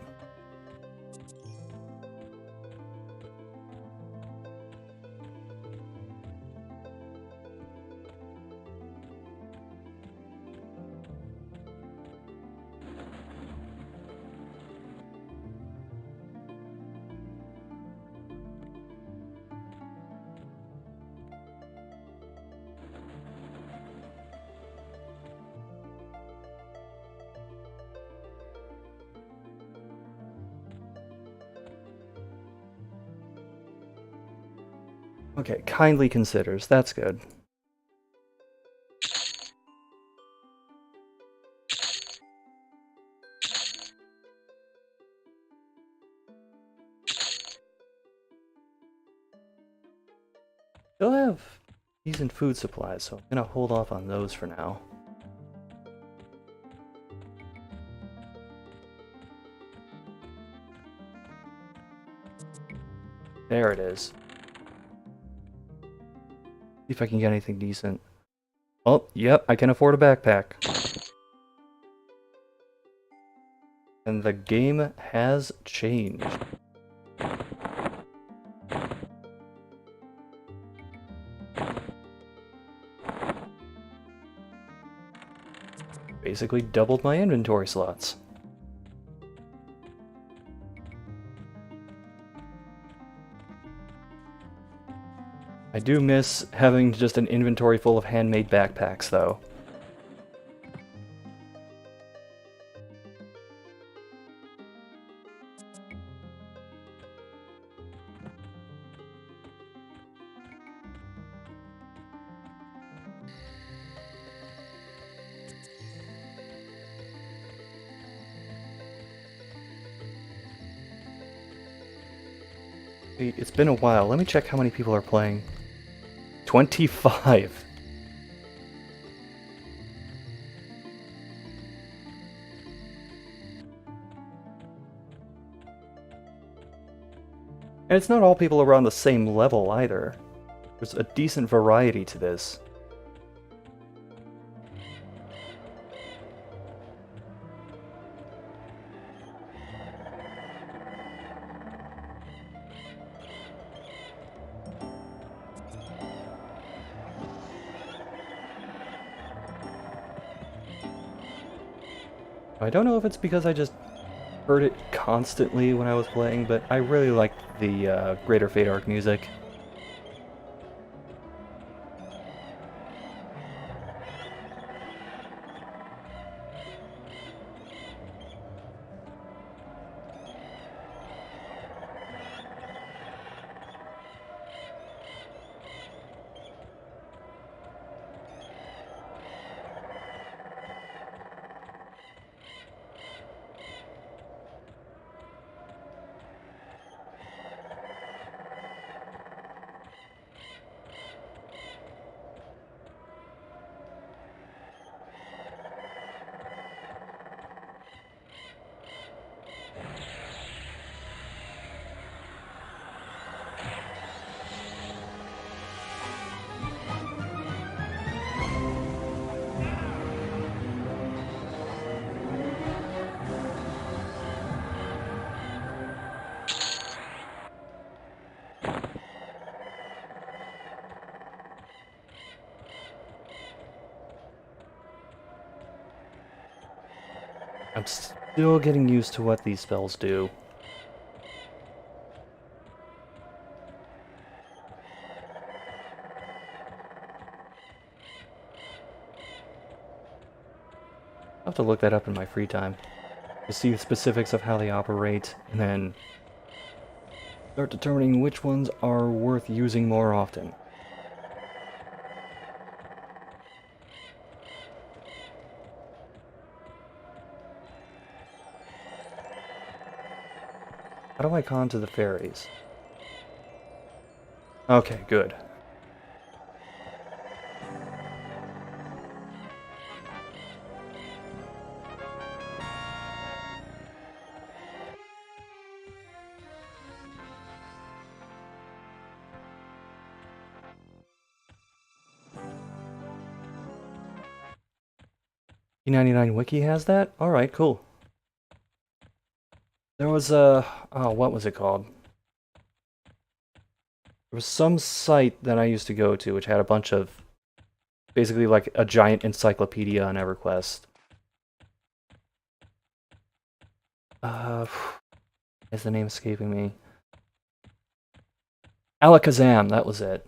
Okay, kindly considers. That's good. Still have decent food supplies, so I'm gonna hold off on those for now. There it is. See if I can get anything decent. Oh, yep, I can afford a backpack. And the game has changed. Basically doubled my inventory slots. I do miss having just an inventory full of handmade backpacks, though. It's been a while. Let me check how many people are playing. 25. And it's not all people around the same level either. There's a decent variety to this. I don't know if it's because I just heard it constantly when I was playing, but I really like the Greater Fate Arc music. I'm still getting used to what these spells do. I'll have to look that up in my free time to see the specifics of how they operate, and then start determining which ones are worth using more often. How do I con to the fairies? Okay, good. P99 Wiki has that? Alright, cool. There was a... oh, what was it called? There was some site that I used to go to which had a bunch of... basically like a giant encyclopedia on EverQuest. Is the name escaping me? Alakazam, that was it.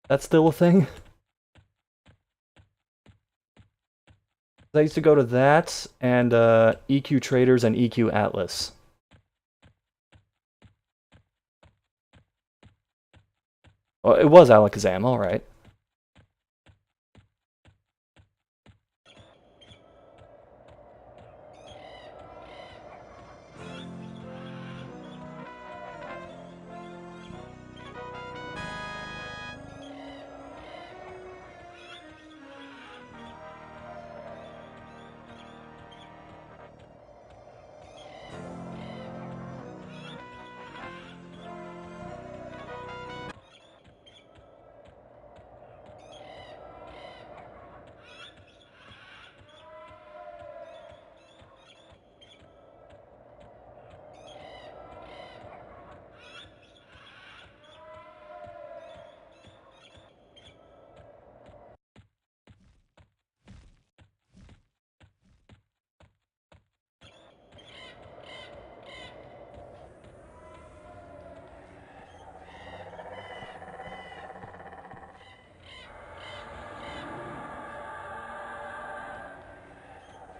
That's still a thing? I used to go to that, and EQ Traders and EQ Atlas. Well, it was Alakazam, alright.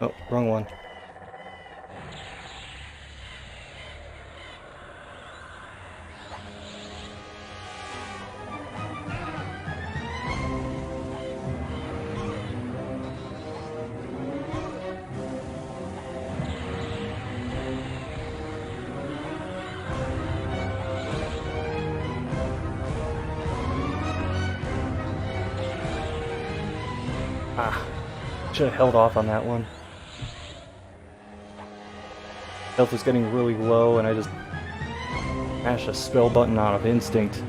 Oh, wrong one. Ah, should have held off on that one. Health was getting really low, and I just mashed a spell button out of instinct.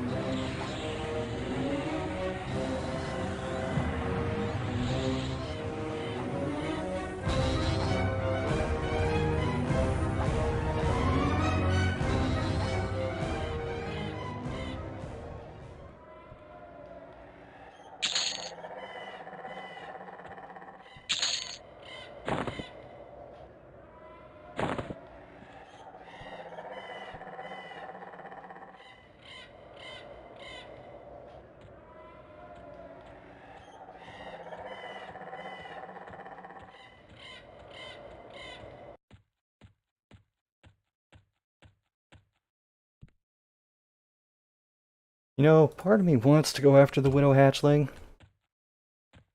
You know, part of me wants to go after the Widow Hatchling,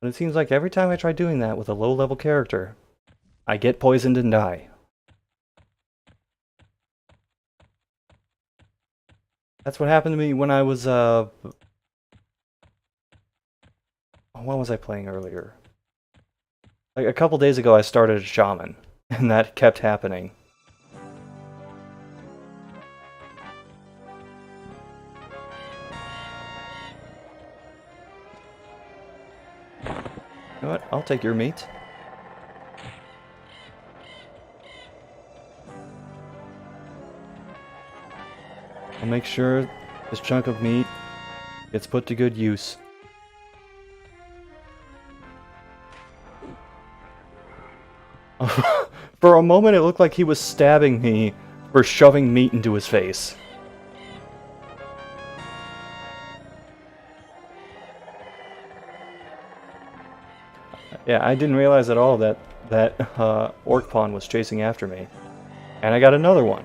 but it seems like every time I try doing that with a low-level character, I get poisoned and die. That's what happened to me when I was, what was I playing earlier? Like, a couple days ago I started a shaman, and that kept happening. You know what? I'll take your meat. I'll make sure this chunk of meat gets put to good use. For a moment, it looked like he was stabbing me for shoving meat into his face. Yeah, I didn't realize at all that orc pawn was chasing after me. And I got another one.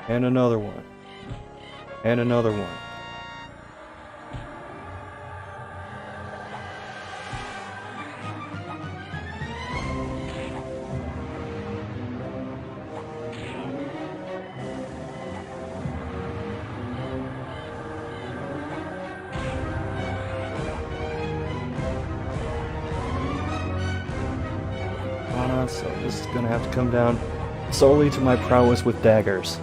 And another one. And another one. So this is gonna have to come down solely to my prowess with daggers.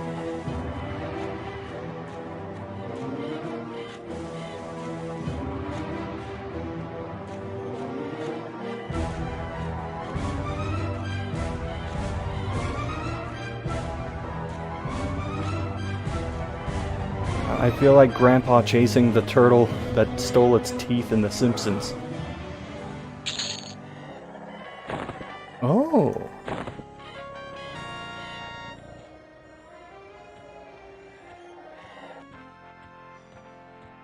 I feel like Grandpa chasing the turtle that stole its teeth in The Simpsons. Oh.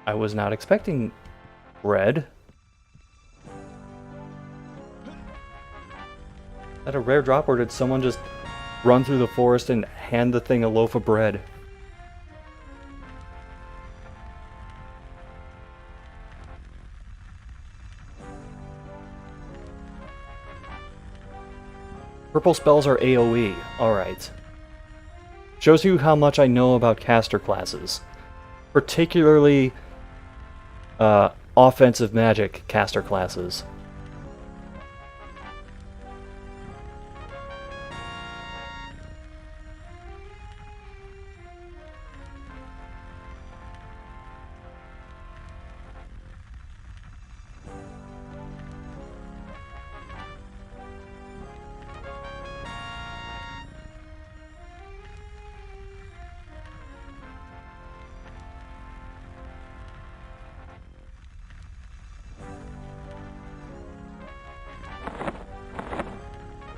I was not expecting bread. Is that a rare drop, or did someone just run through the forest and hand the thing a loaf of bread? Purple spells are AoE. Alright. Shows you how much I know about caster classes. Particularly offensive magic caster classes.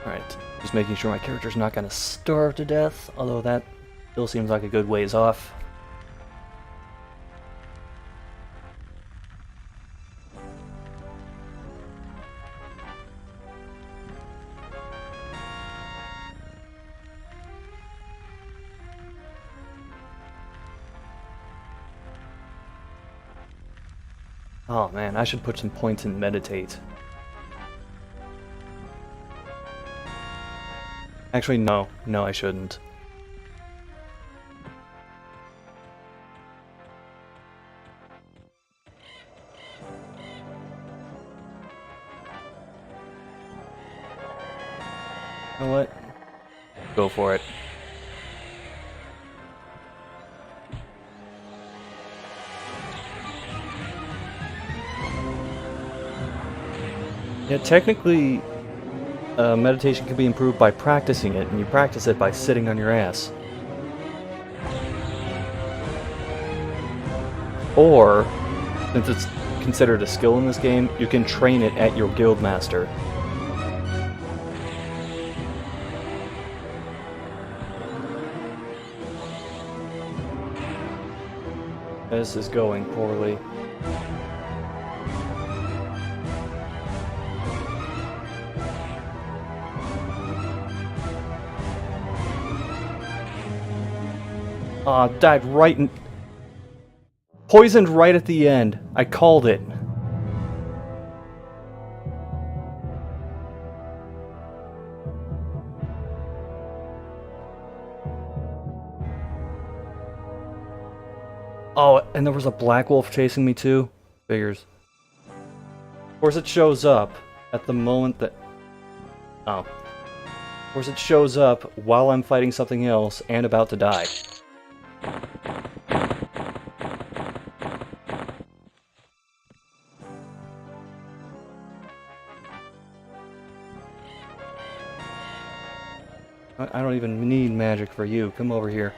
Alright, just making sure my character's not gonna starve to death, although that still seems like a good ways off. Oh man, I should put some points in meditate. Actually, no. No, I shouldn't. You know what? Go for it. Yeah, technically, meditation can be improved by practicing it, and you practice it by sitting on your ass. Or, since it's considered a skill in this game, you can train it at your guild master. This is going poorly. Aw, died right in... Poisoned right at the end. I called it. Oh, and there was a black wolf chasing me too? Figures. Of course it shows up at the moment that... Oh. Of course it shows up while I'm fighting something else and about to die. I don't even need magic for you. Come over here.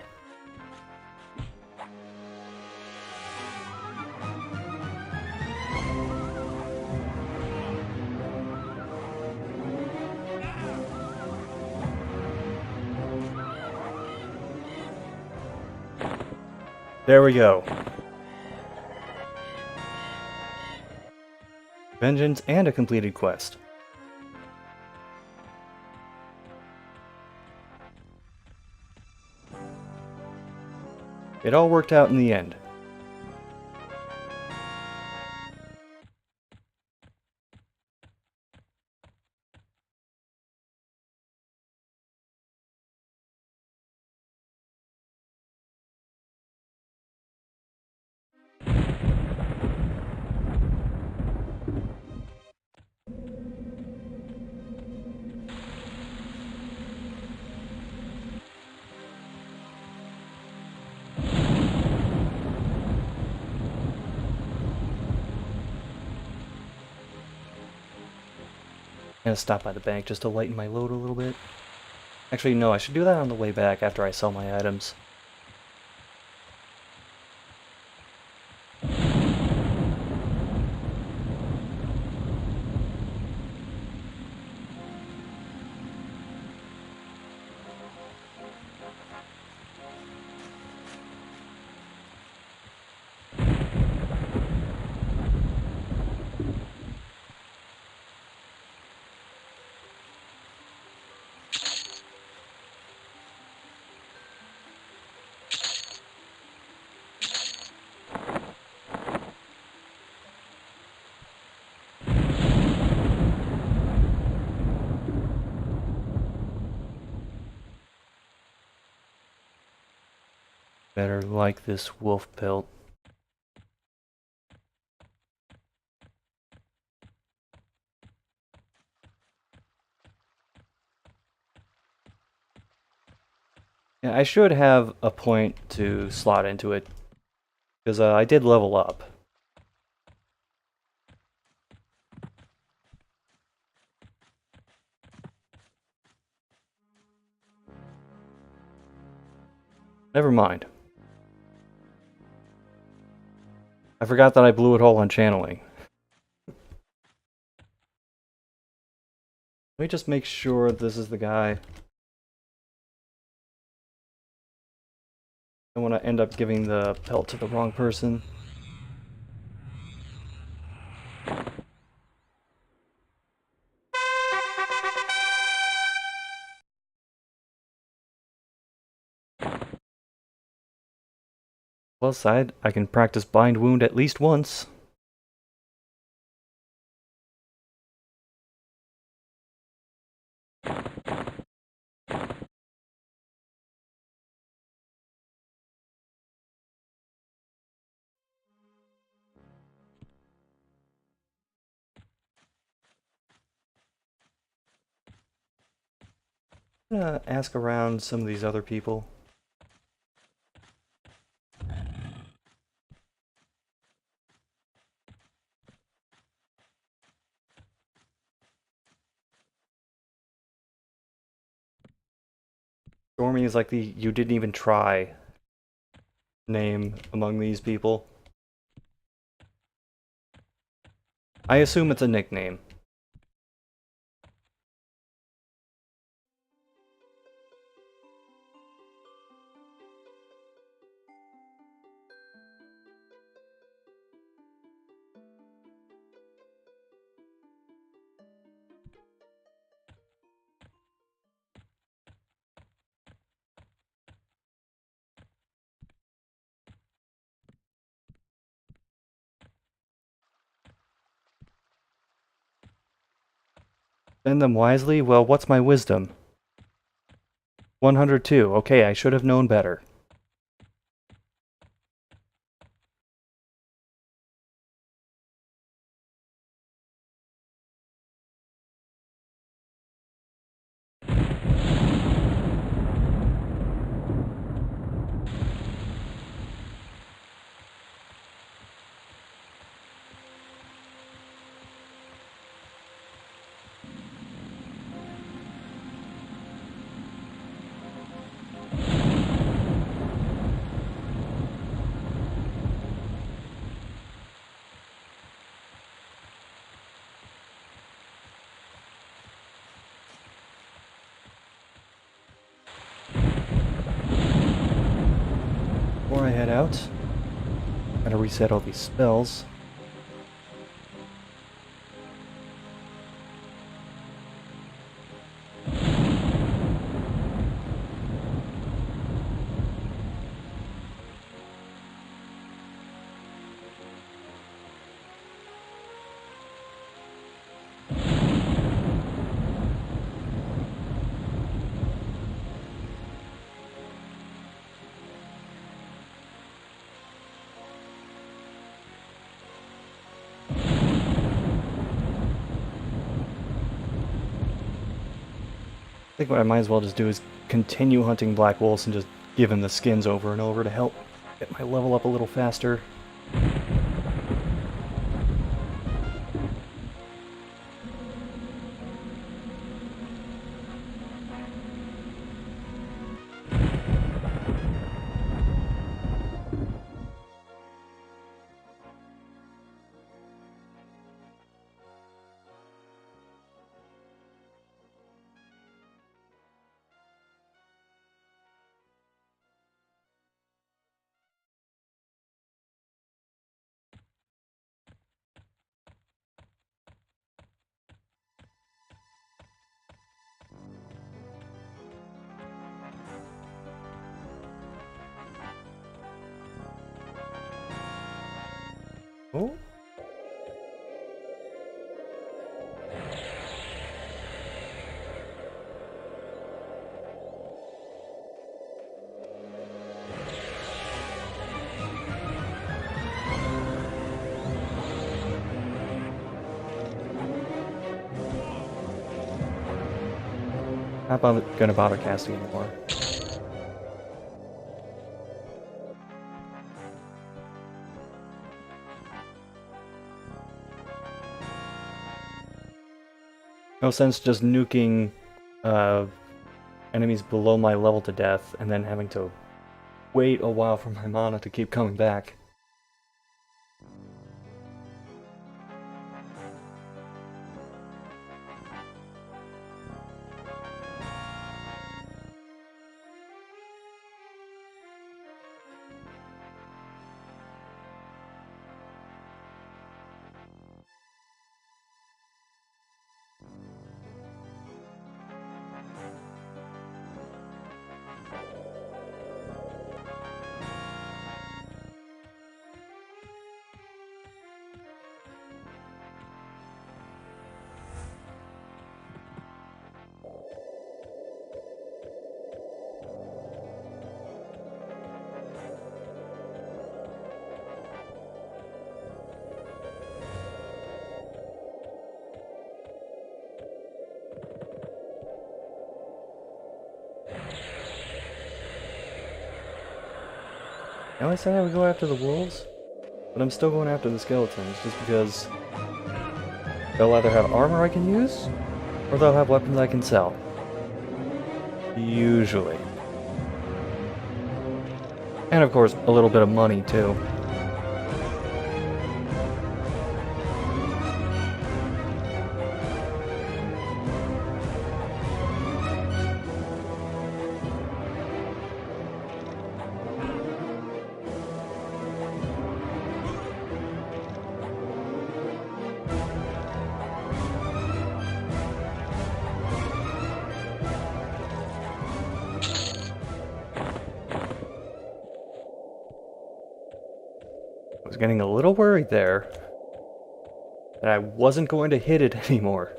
There we go. Vengeance and a completed quest. It all worked out in the end. I'm gonna stop by the bank just to lighten my load a little bit. Actually, no, I should do that on the way back after I sell my items. Better like this wolf pelt. Yeah, I should have a point to slot into it, because I did level up. Never mind. I forgot that I blew it all on channeling. Let me just make sure this is the guy. I don't want to end up giving the pelt to the wrong person. Plus side, I can practice Bind Wound at least once. I'm gonna ask around some of these other people. Stormy is like the "you didn't even try" name among these people. I assume it's a nickname. Spend them wisely? Well, what's my wisdom? 102. Okay, I should have known better. before I head out. Gotta reset all these spells. I think what I might as well just do is continue hunting black wolves and just give him the skins over and over to help get my level up a little faster. Oh. Not gonna bother casting anymore. No sense just nuking enemies below my level to death and then having to wait a while for my mana to keep coming back. Now I said I would go after the wolves, but I'm still going after the skeletons just because they'll either have armor I can use, or they'll have weapons I can sell. Usually. And of course, a little bit of money too. I was getting a little worried there that I wasn't going to hit it anymore.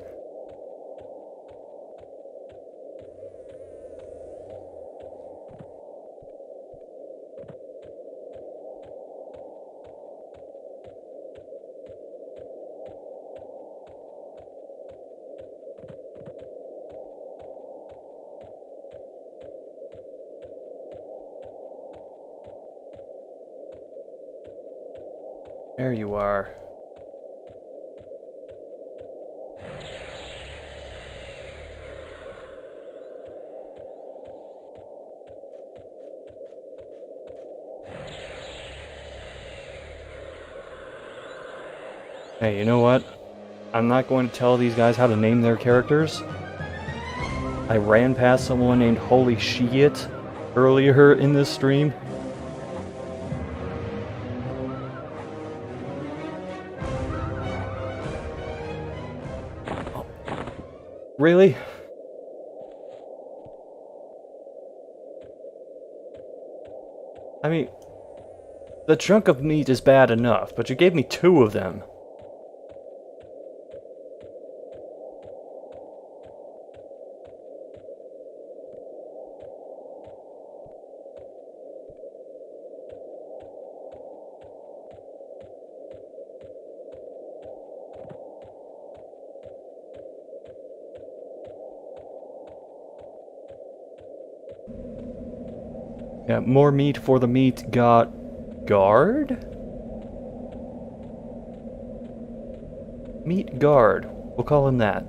There you are. Hey, you know what? I'm not going to tell these guys how to name their characters. I ran past someone named Holy Shit earlier in this stream. Really? I mean, the chunk of meat is bad enough, but you gave me 2 of them. Yeah, more meat for the meat got guard? Meat guard. We'll call him that.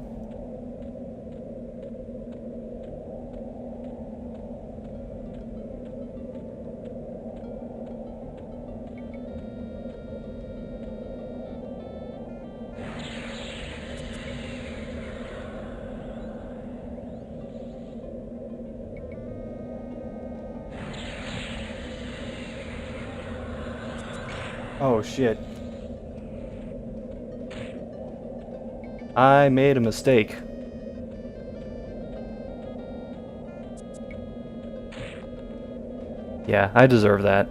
Oh shit. I made a mistake. Yeah, I deserve that.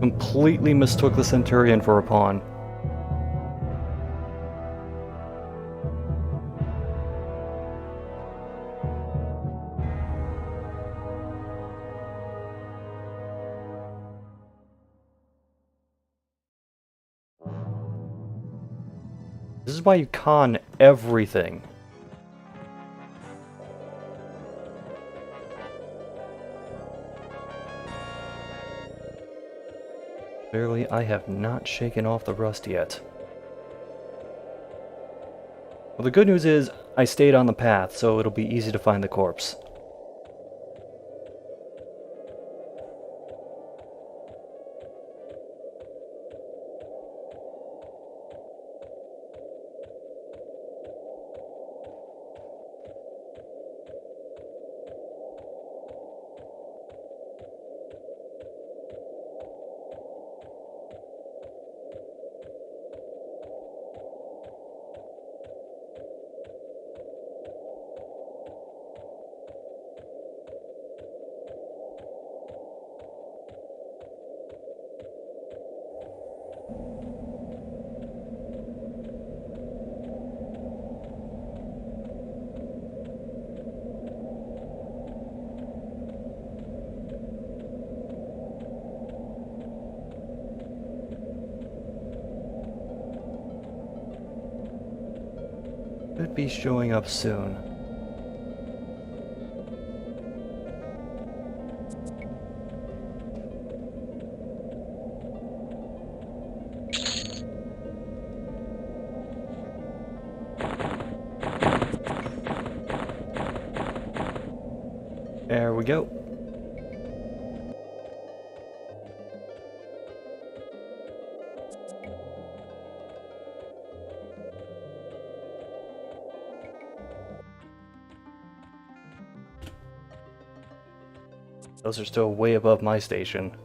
Completely mistook the Centurion for a pawn. This is why you con everything. Clearly, I have not shaken off the rust yet. Well, the good news is, I stayed on the path, so it'll be easy to find the corpse. Should be showing up soon. There we go. Those are still way above my station.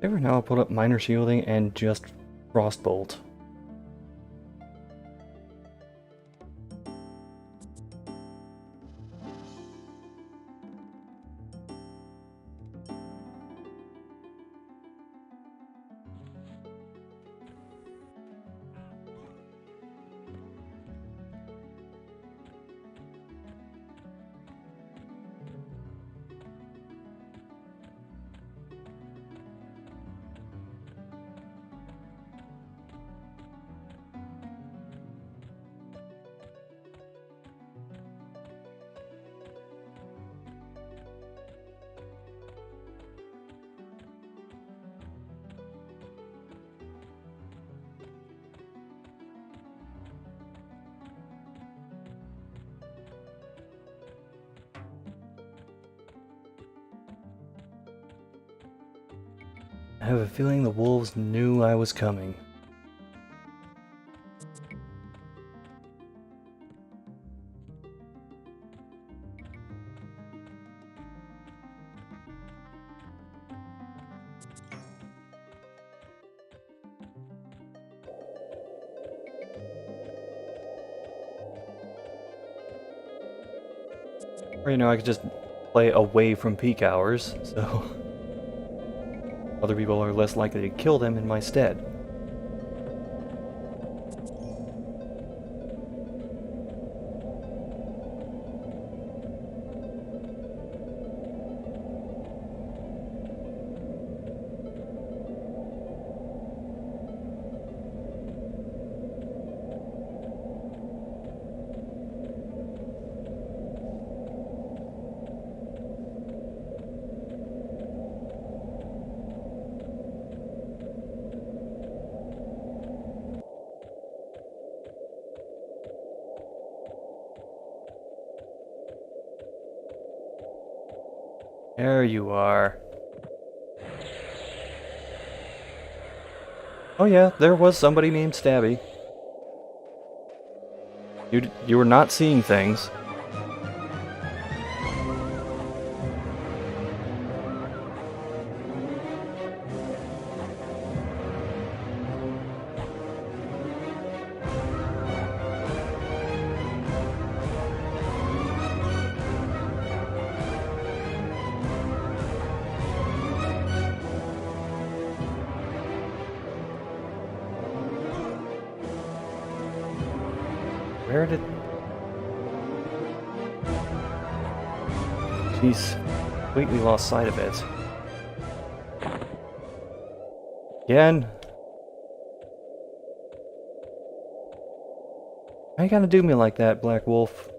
Every now I'll put up minor shielding and just frostbolt. I have a feeling the wolves knew I was coming. Or, you know, I could just play away from peak hours, so other people are less likely to kill them in my stead. There you are. Oh yeah, there was somebody named Stabby. You were not seeing things. Where did... He's completely lost sight of it. Again? Why you gotta do me like that, Black Wolf?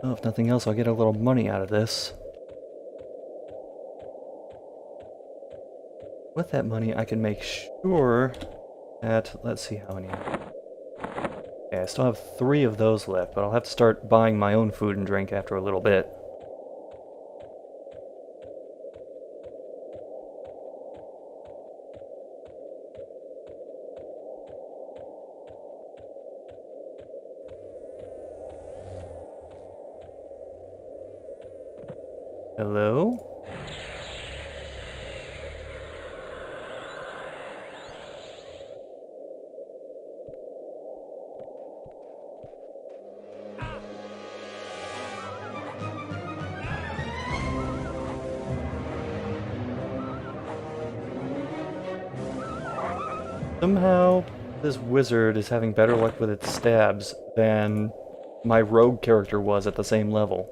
Oh, if nothing else, I'll get a little money out of this. With that money, I can make sure that... Let's see how many... Okay, I still have 3 of those left, but I'll have to start buying my own food and drink after a little bit. Hello? Somehow, this wizard is having better luck with its stabs than my rogue character was at the same level.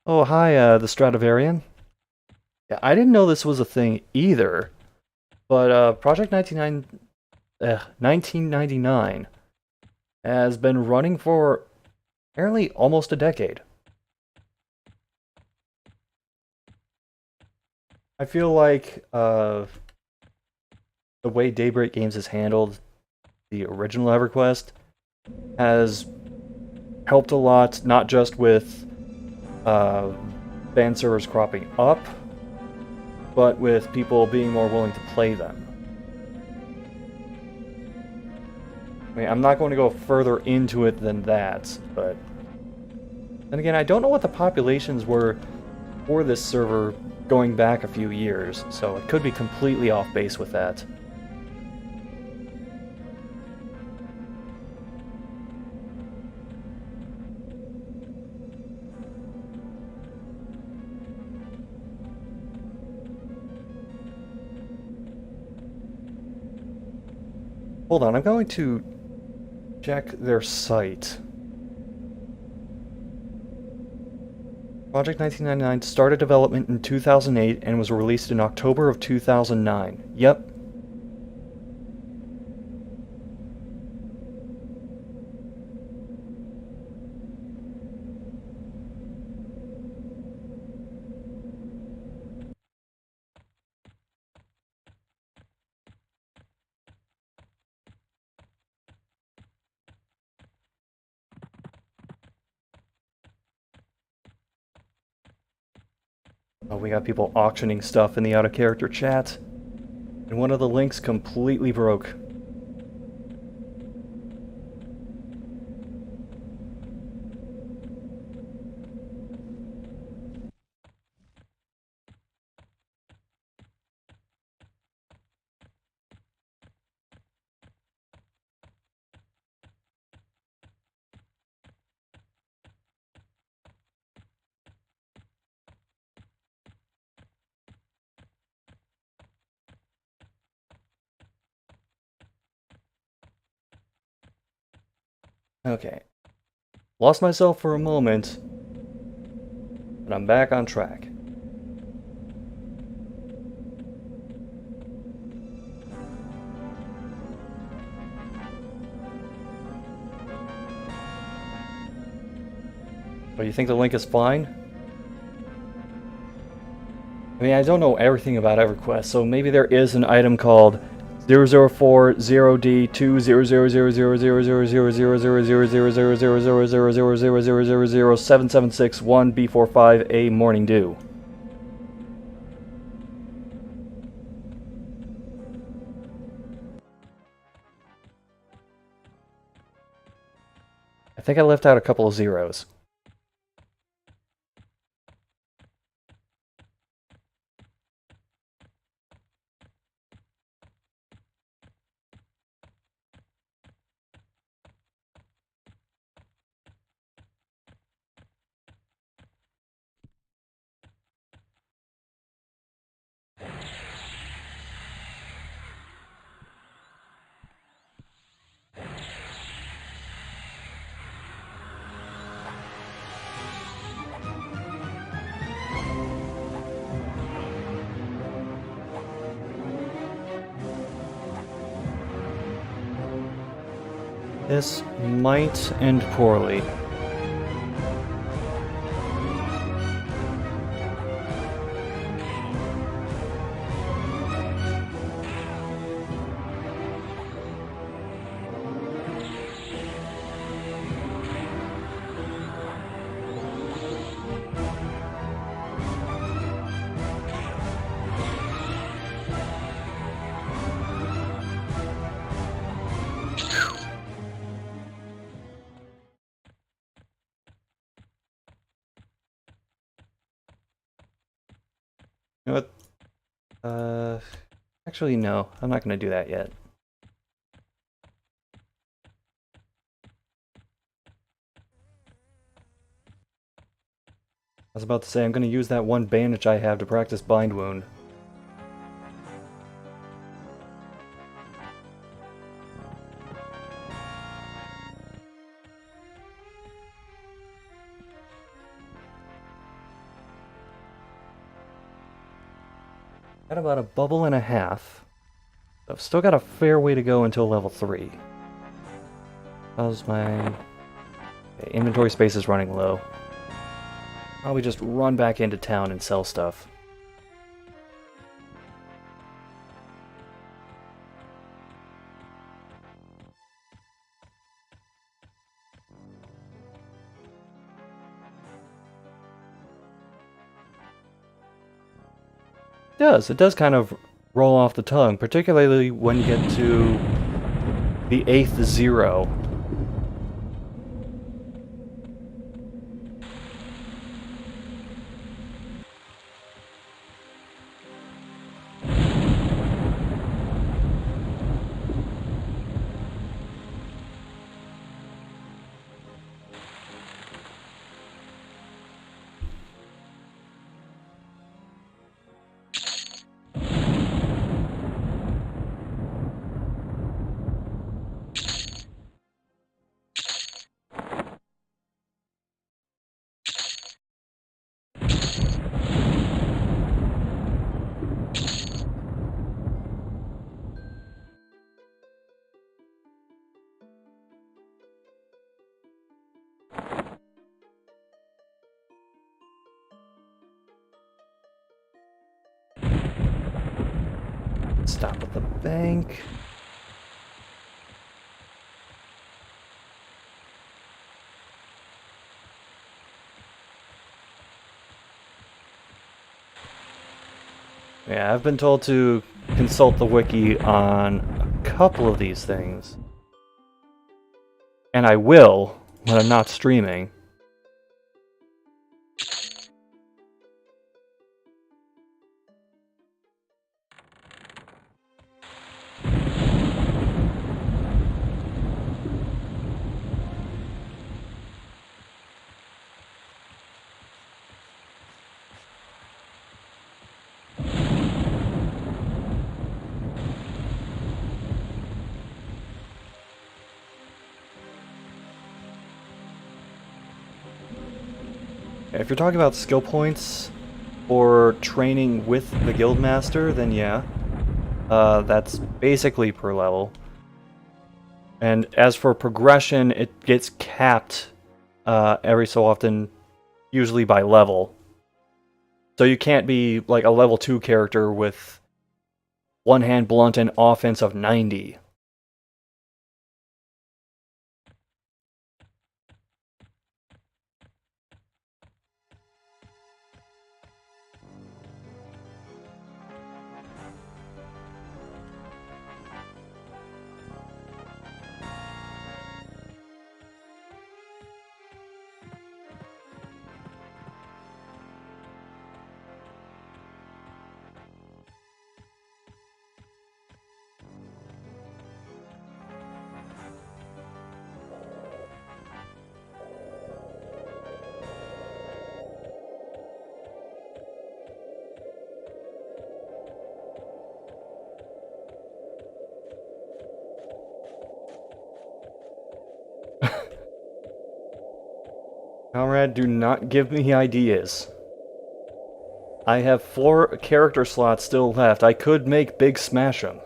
Oh, hi, the Stradivarian. Yeah, I didn't know this was a thing either, but Project 1999 has been running for apparently almost a decade. I feel like the way Daybreak Games has handled the original EverQuest has helped a lot, not just with uh, ban servers cropping up, but with people being more willing to play them. I mean, I'm not going to go further into it than that, but then again, I don't know what the populations were for this server going back a few years, so it could be completely off base with that. Hold on, I'm going to check their site. Project 1999 started development in 2008 and was released in October of 2009. Yep. Oh, we got people auctioning stuff in the out-of-character chat. And one of the links completely broke. Okay. Lost myself for a moment, but I'm back on track. But you think the link is fine? I mean, I don't know everything about EverQuest, so maybe there is an item called 004-0D2000000000000000000000000000000000000000000000000000000000000000000000000000000000000000000000000000000000000000000000000000000000000000000000000000000000000000000000000000000000000000000000000000000000000000000000000000000000000 I think I left out a couple of zeros. This might end poorly. You know what? Actually, no. I'm not going to do that yet. I was about to say, I'm going to use that one bandage I have to practice Bind Wound. Got about a bubble and a half. I've still got a fair way to go until level 3. How's my... Okay, inventory space is running low. Probably just run back into town and sell stuff. It does kind of roll off the tongue, particularly when you get to the 8th zero. Stop at the bank. Yeah, I've been told to consult the wiki on a couple of these things. And I will when I'm not streaming. If you're talking about skill points or training with the Guildmaster, then yeah. That's basically per level. And as for progression, it gets capped every so often, usually by level. So you can't be like a level 2 character with one-hand blunt and offense of 90. Comrade, do not give me ideas. I have 4 character slots still left. I could make Big Smash 'em.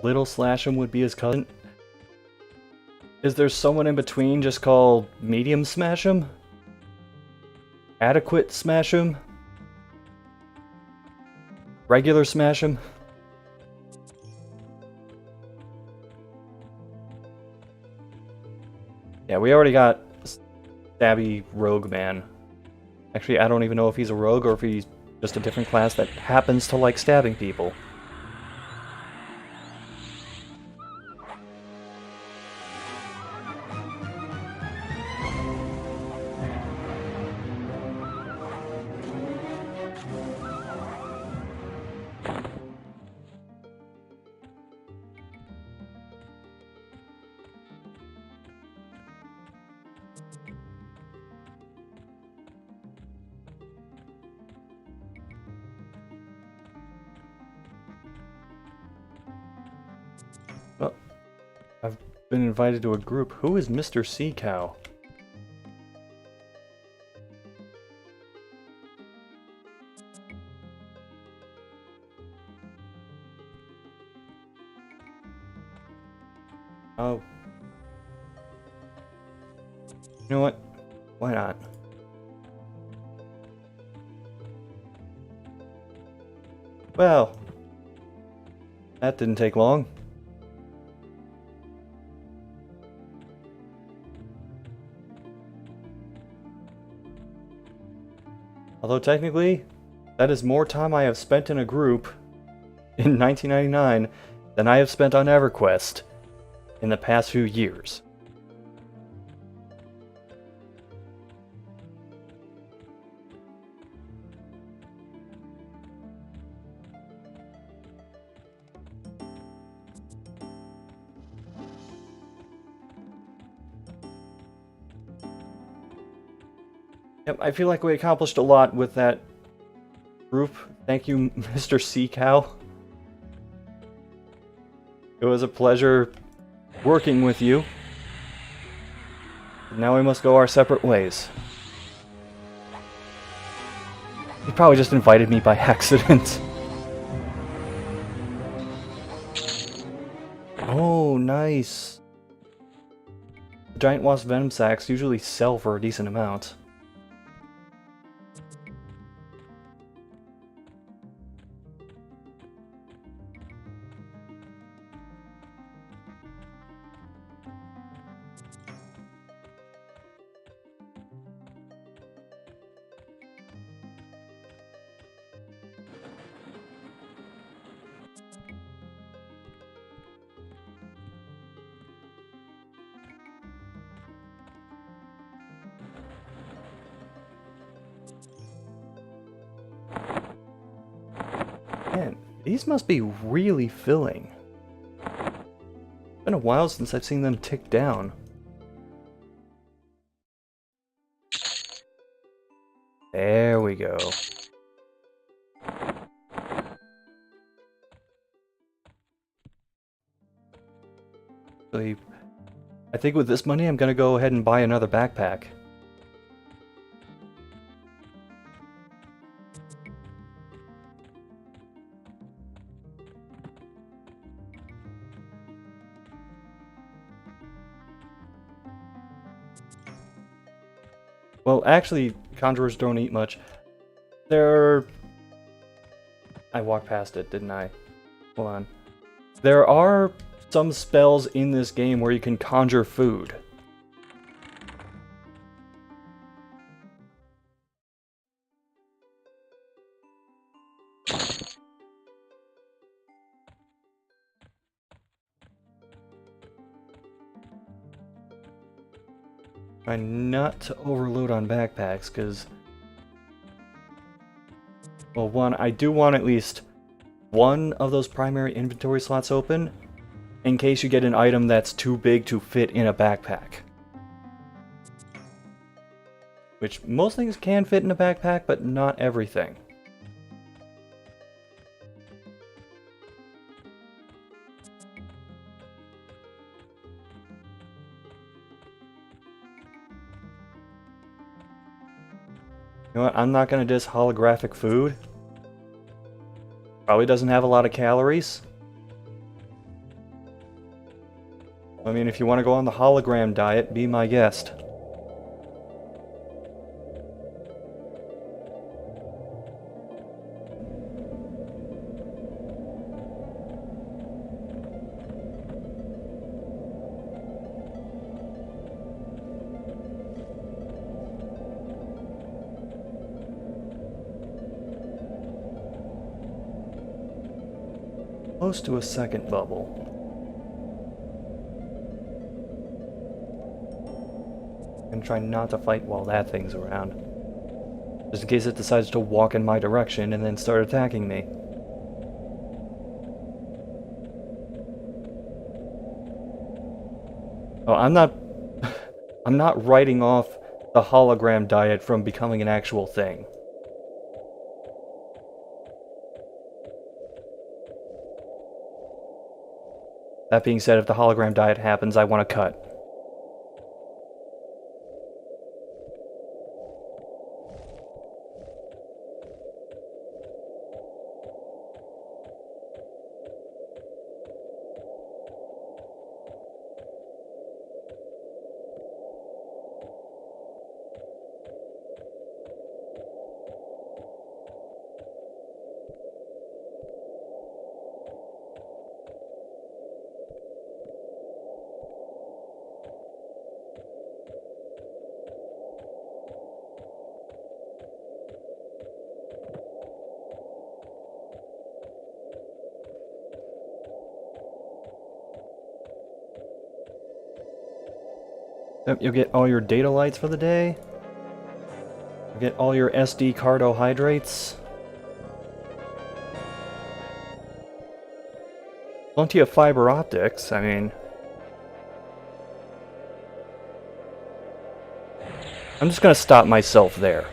Little Slash'em would be his cousin. Is there someone in between just called Medium Smash'em? Adequate Smash'em? Regular Smash'em? Yeah, we already got Stabby Rogue Man. Actually, I don't even know if he's a rogue or if he's just a different class that happens to like stabbing people. Been invited to a group. Who is Mr. Sea Cow? Oh. You know what? Why not? Well, that didn't take long. Although technically, that is more time I have spent in a group in 1999 than I have spent on EverQuest in the past few years. Yep, I feel like we accomplished a lot with that group. Thank you, Mr. Sea Cow. It was a pleasure working with you. Now we must go our separate ways. He probably just invited me by accident. Oh, nice. Giant wasp venom sacs usually sell for a decent amount. Man, these must be really filling. It's been a while since I've seen them tick down. There we go. So I think with this money I'm gonna go ahead and buy another backpack. Well, actually, conjurers don't eat much. I walked past it, didn't I? Hold on. There are some spells in this game where you can conjure food. Try not to overload on backpacks, because... Well, one, I do want at least one of those primary inventory slots open, in case you get an item that's too big to fit in a backpack. Which, most things can fit in a backpack, but not everything. You know what, I'm not gonna diss holographic food. Probably doesn't have a lot of calories. I mean, if you want to go on the hologram diet, be my guest. Close to a second bubble. And try not to fight while that thing's around. Just in case it decides to walk in my direction and then start attacking me. Oh, I'm not writing off the hologram diet from becoming an actual thing. That being said, if the hologram diet happens, I want to cut. You'll get all your data lights for the day. You'll get all your SD carbohydrates. Plenty of fiber optics, I mean... I'm just gonna stop myself there.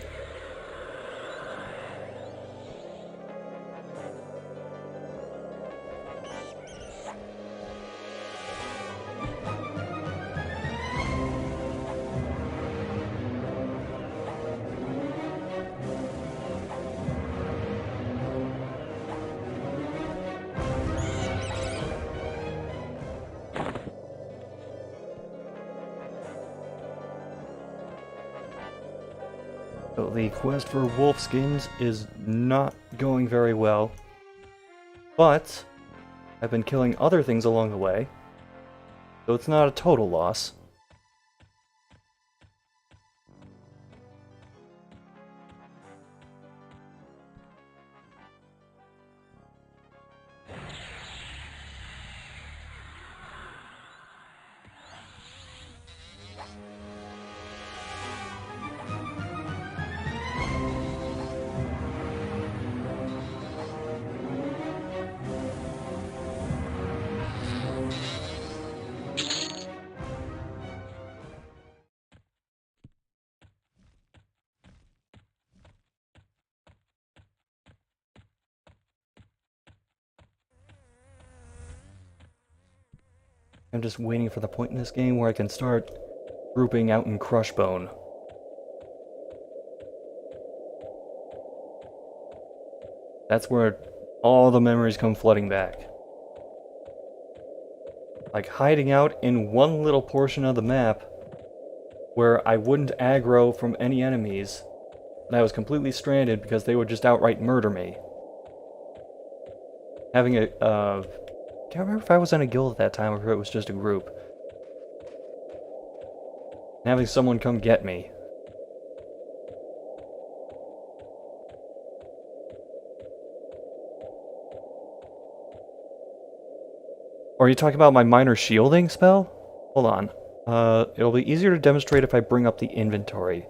So the quest for wolf skins is not going very well, but I've been killing other things along the way, so it's not a total loss. I'm just waiting for the point in this game where I can start grouping out in Crushbone. That's where all the memories come flooding back. Like hiding out in one little portion of the map where I wouldn't aggro from any enemies, and I was completely stranded because they would just outright murder me. Having a, can't remember if I was in a guild at that time or if it was just a group. And having someone come get me. Or are you talking about my minor shielding spell? Hold on. It'll be easier to demonstrate if I bring up the inventory.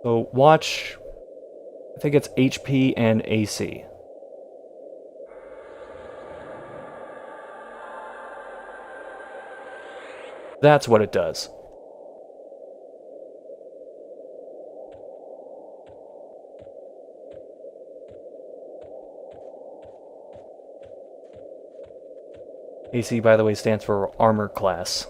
So watch, I think it's HP and AC. That's what it does. AC, by the way, stands for armor class.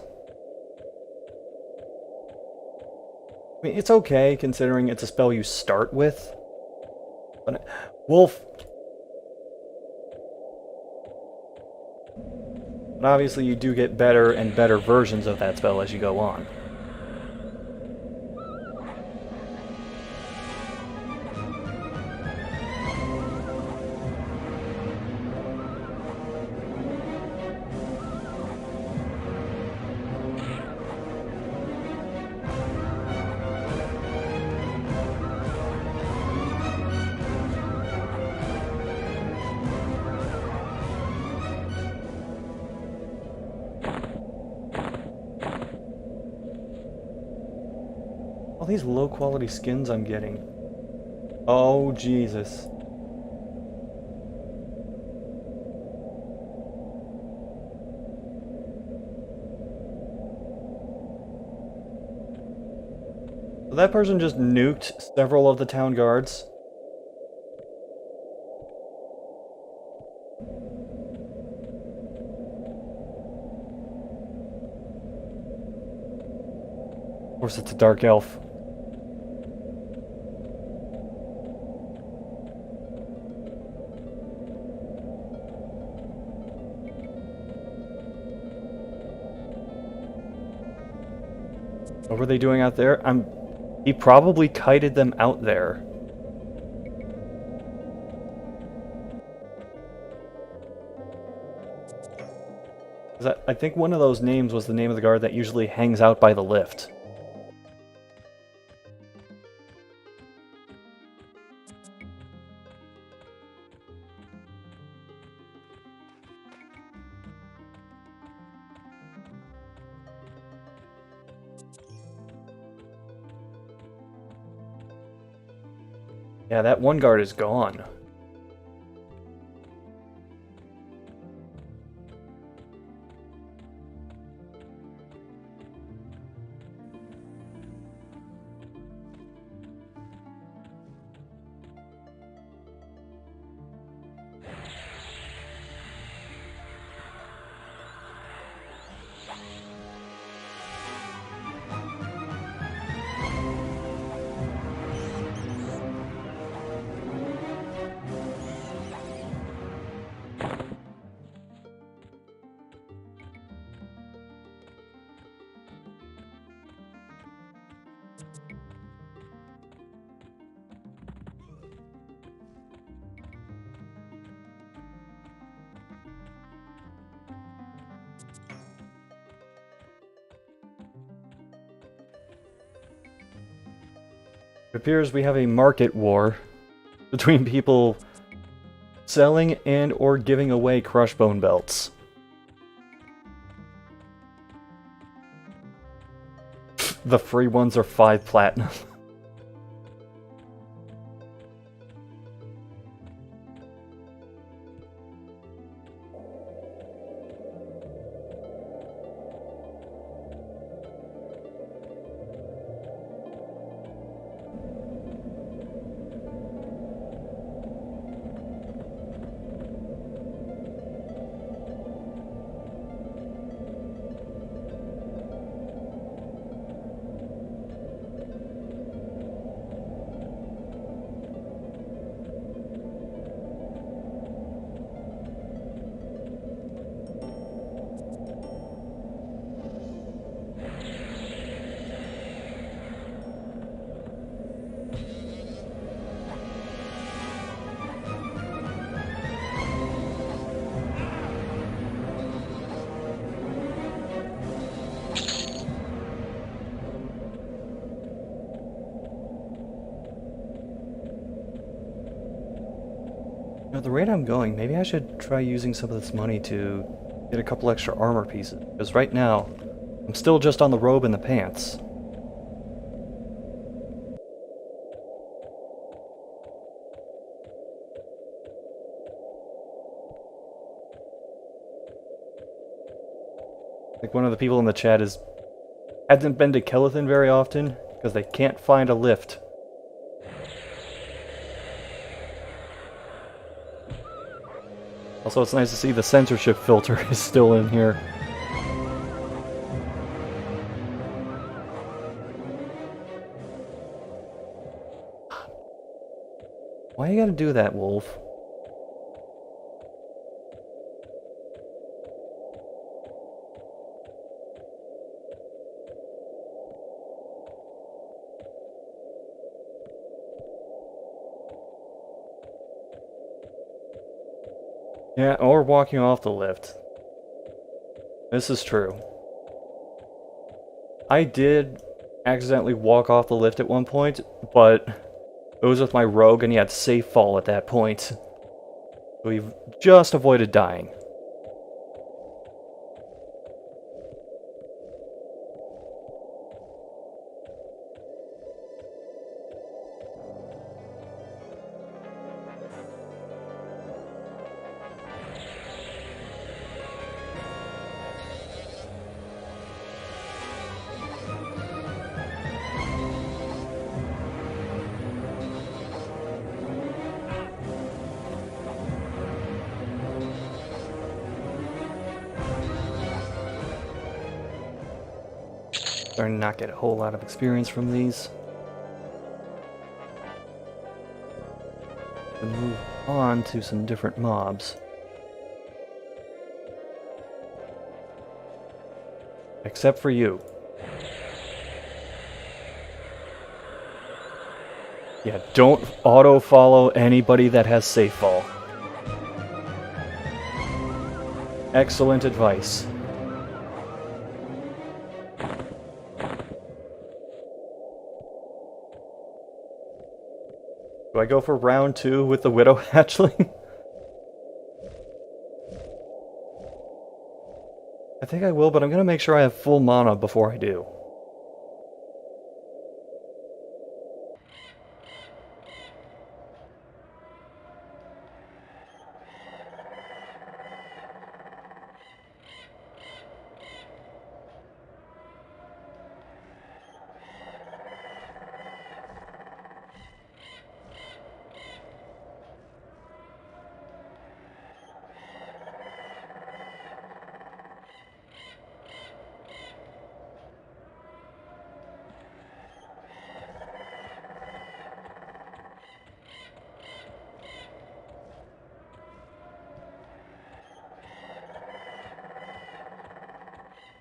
I mean, it's okay, considering it's a spell you start with. But Wolf... But obviously you do get better and better versions of that spell as you go on. All these low-quality skins I'm getting. Oh, Jesus. So that person just nuked several of the town guards. Of course, it's a dark elf. What were they doing out there? He probably kited them out there. I think one of those names was the name of the guard that usually hangs out by the lift. Yeah, that one guard is gone. It appears we have a market war between people selling and or giving away crush bone belts. The free ones are 5 platinum. At the rate I'm going, maybe I should try using some of this money to get a couple extra armor pieces. Because right now, I'm still just on the robe and the pants. Like one of the people in the chat hasn't been to Kelethin very often because they can't find a lift. Also, it's nice to see the censorship filter is still in here. Why you gotta do that, Wolf? Yeah, or walking off the lift. This is true. I did accidentally walk off the lift at one point, but it was with my rogue and he had safe fall at that point. So we've just avoided dying. Starting to not get a whole lot of experience from these. To move on to some different mobs. Except for you. Yeah, don't auto-follow anybody that has safe fall. Excellent advice. Do I go for round 2 with the Widow Hatchling? I think I will, but I'm gonna make sure I have full mana before I do.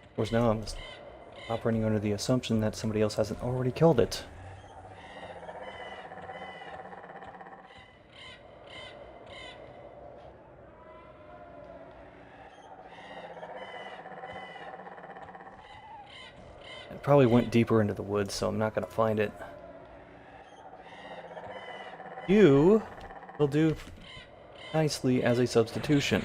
Of course, now I'm operating under the assumption that somebody else hasn't already killed it. It probably went deeper into the woods, so I'm not going to find it. You will do nicely as a substitution.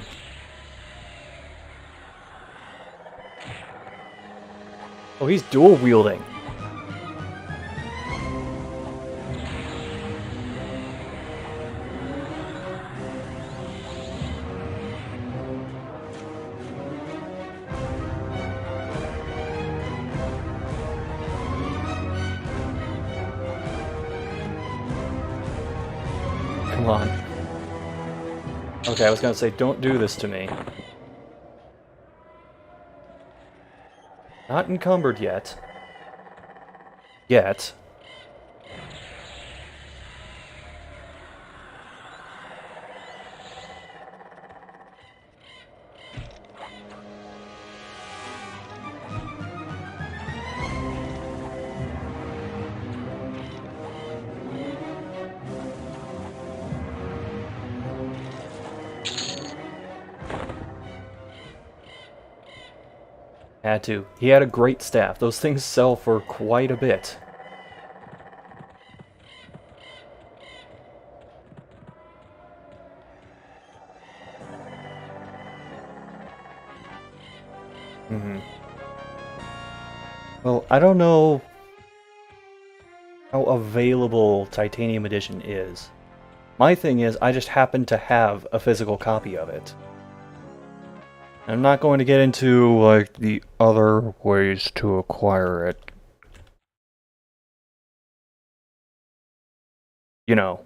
Oh, he's dual wielding. Come on. Okay, I was gonna say, don't do this to me. Not encumbered yet. Yet. Had to. He had a great staff. Those things sell for quite a bit. Well, I don't know how available Titanium Edition is. My thing is, I just happen to have a physical copy of it. I'm not going to get into, like, the other ways to acquire it. You know.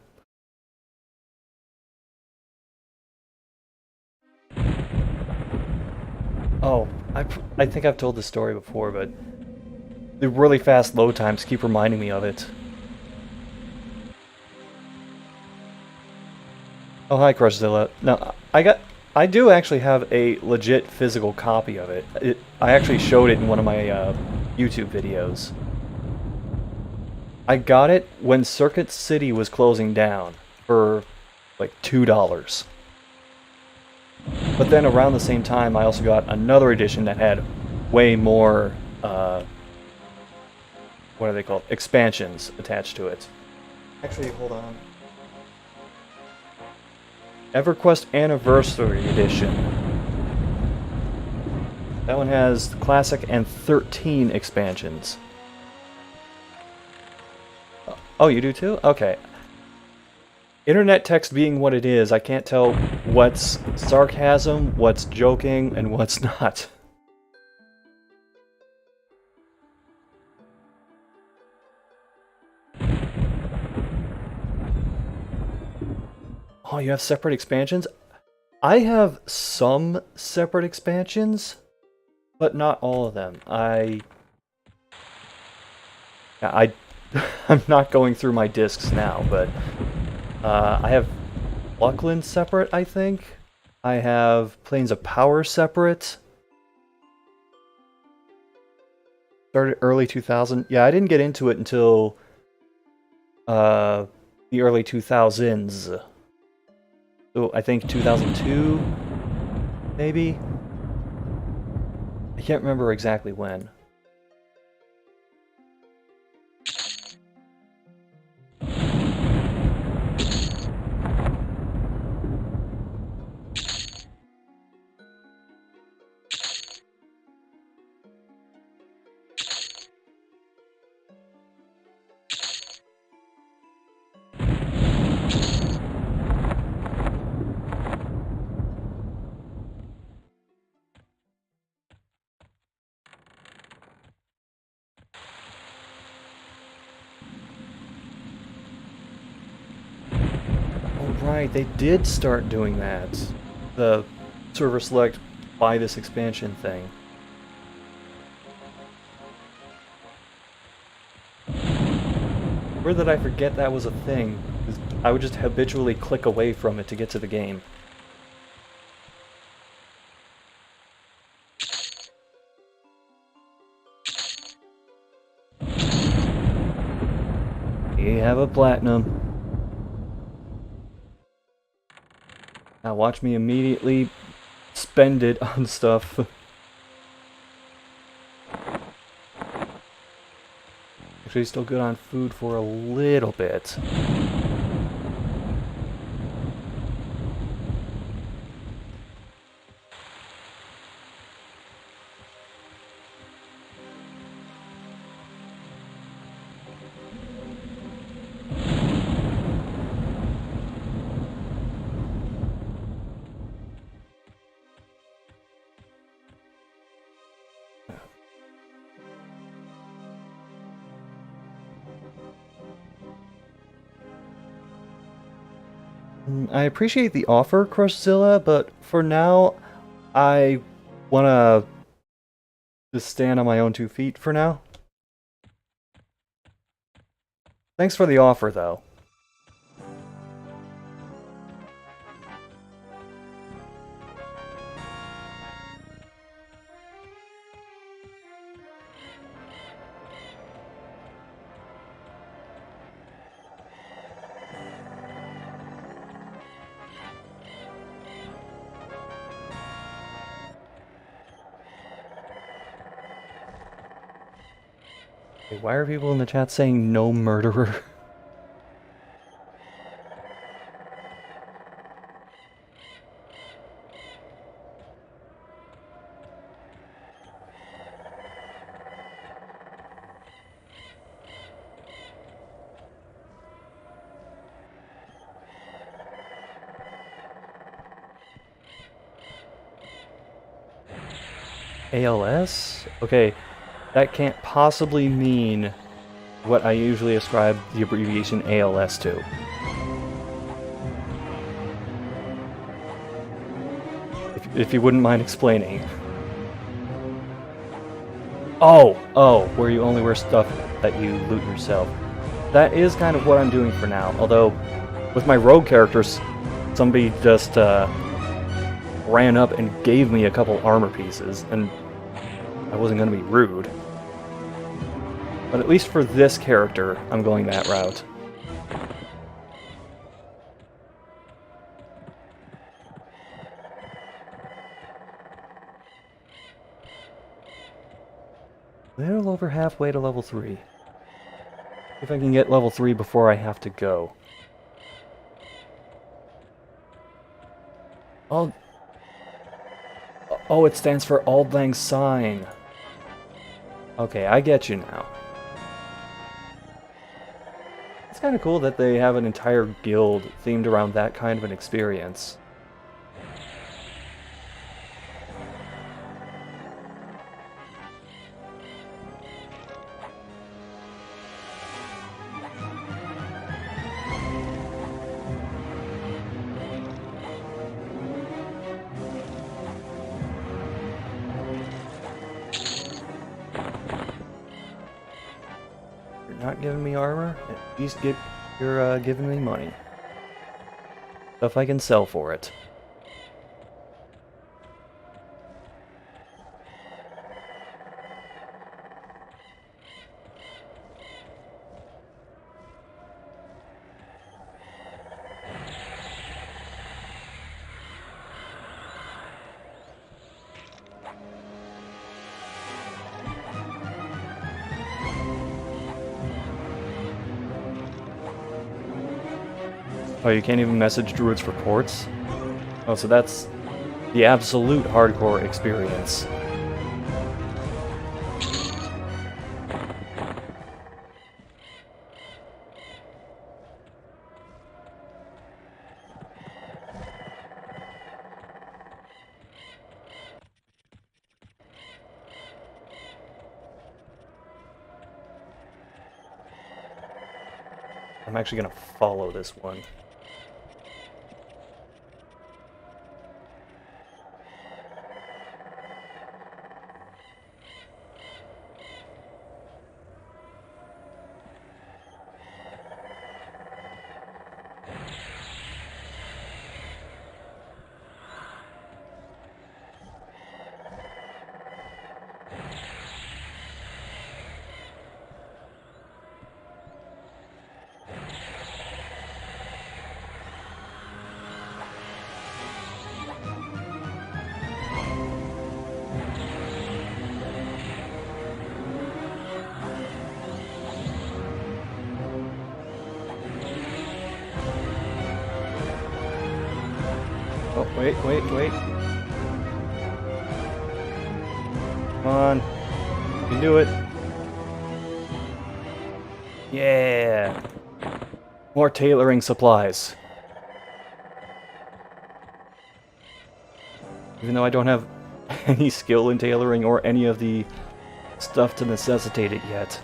Oh, I think I've told this story before, but the really fast load times keep reminding me of it. Oh, hi, Crushzilla. No, I do actually have a legit physical copy of it. I actually showed it in one of my YouTube videos. I got it when Circuit City was closing down for like $2. But then around the same time, I also got another edition that had way more, what are they called? Expansions attached to it. Actually, hold on. EverQuest Anniversary Edition. That one has Classic and 13 expansions. Oh, you do too? Okay. Internet text being what it is, I can't tell what's sarcasm, what's joking, and what's not. Oh, you have separate expansions? I have some separate expansions, but not all of them. I'm not going through my discs now, but I have Luckland separate, I think. I have Planes of Power separate. Started early 2000. Yeah, I didn't get into it until the early 2000s. So I think 2002, maybe? I can't remember exactly when. Right, they did start doing that. The server select buy this expansion thing. Where did I forget that was a thing? 'Cause I would just habitually click away from it to get to the game. You have a platinum. Now watch me immediately spend it on stuff. Actually, still good on food for a little bit. I appreciate the offer, Crushzilla, but for now, I wanna just stand on my own 2 feet for now. Thanks for the offer, though. Okay, why are people in the chat saying no murderer? ALS? Okay, that can't possibly mean what I usually ascribe the abbreviation ALS to. If you wouldn't mind explaining. Oh, where you only wear stuff that you loot yourself. That is kind of what I'm doing for now, although with my rogue characters, somebody just ran up and gave me a couple armor pieces, and I wasn't going to be rude. But at least for this character, I'm going that route. A little over halfway to level 3. If I can get level 3 before I have to go. Oh, it stands for Auld Lang Syne. Okay, I get you now. It's kind of cool that they have an entire guild themed around that kind of an experience. not giving me armor, at least you're giving me money. Stuff I can sell for it. Oh, you can't even message druids for quartz? Oh, so that's the absolute hardcore experience. I'm actually gonna follow this one. Oh, wait. Come on. You can do it. Yeah. More tailoring supplies. Even though I don't have any skill in tailoring or any of the stuff to necessitate it yet.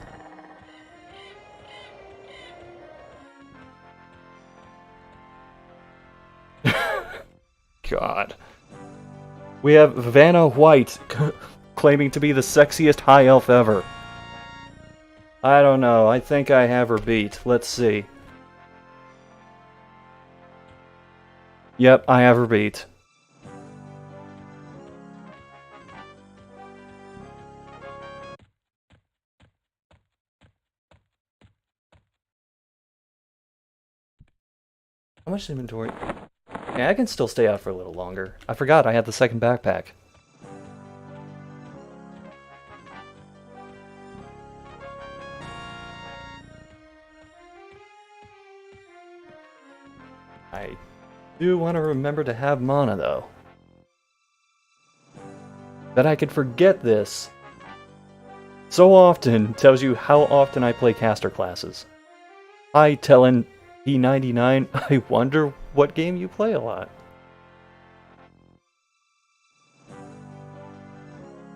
God. We have Vanna White claiming to be the sexiest high elf ever. I don't know. I think I have her beat. Let's see. Yep, I have her beat. How much inventory? Yeah, I can still stay out for a little longer. I forgot I had the second backpack. I do want to remember to have mana, though. That I could forget this so often tells you how often I play caster classes. Hi, Tellin P99, I wonder what game you play a lot.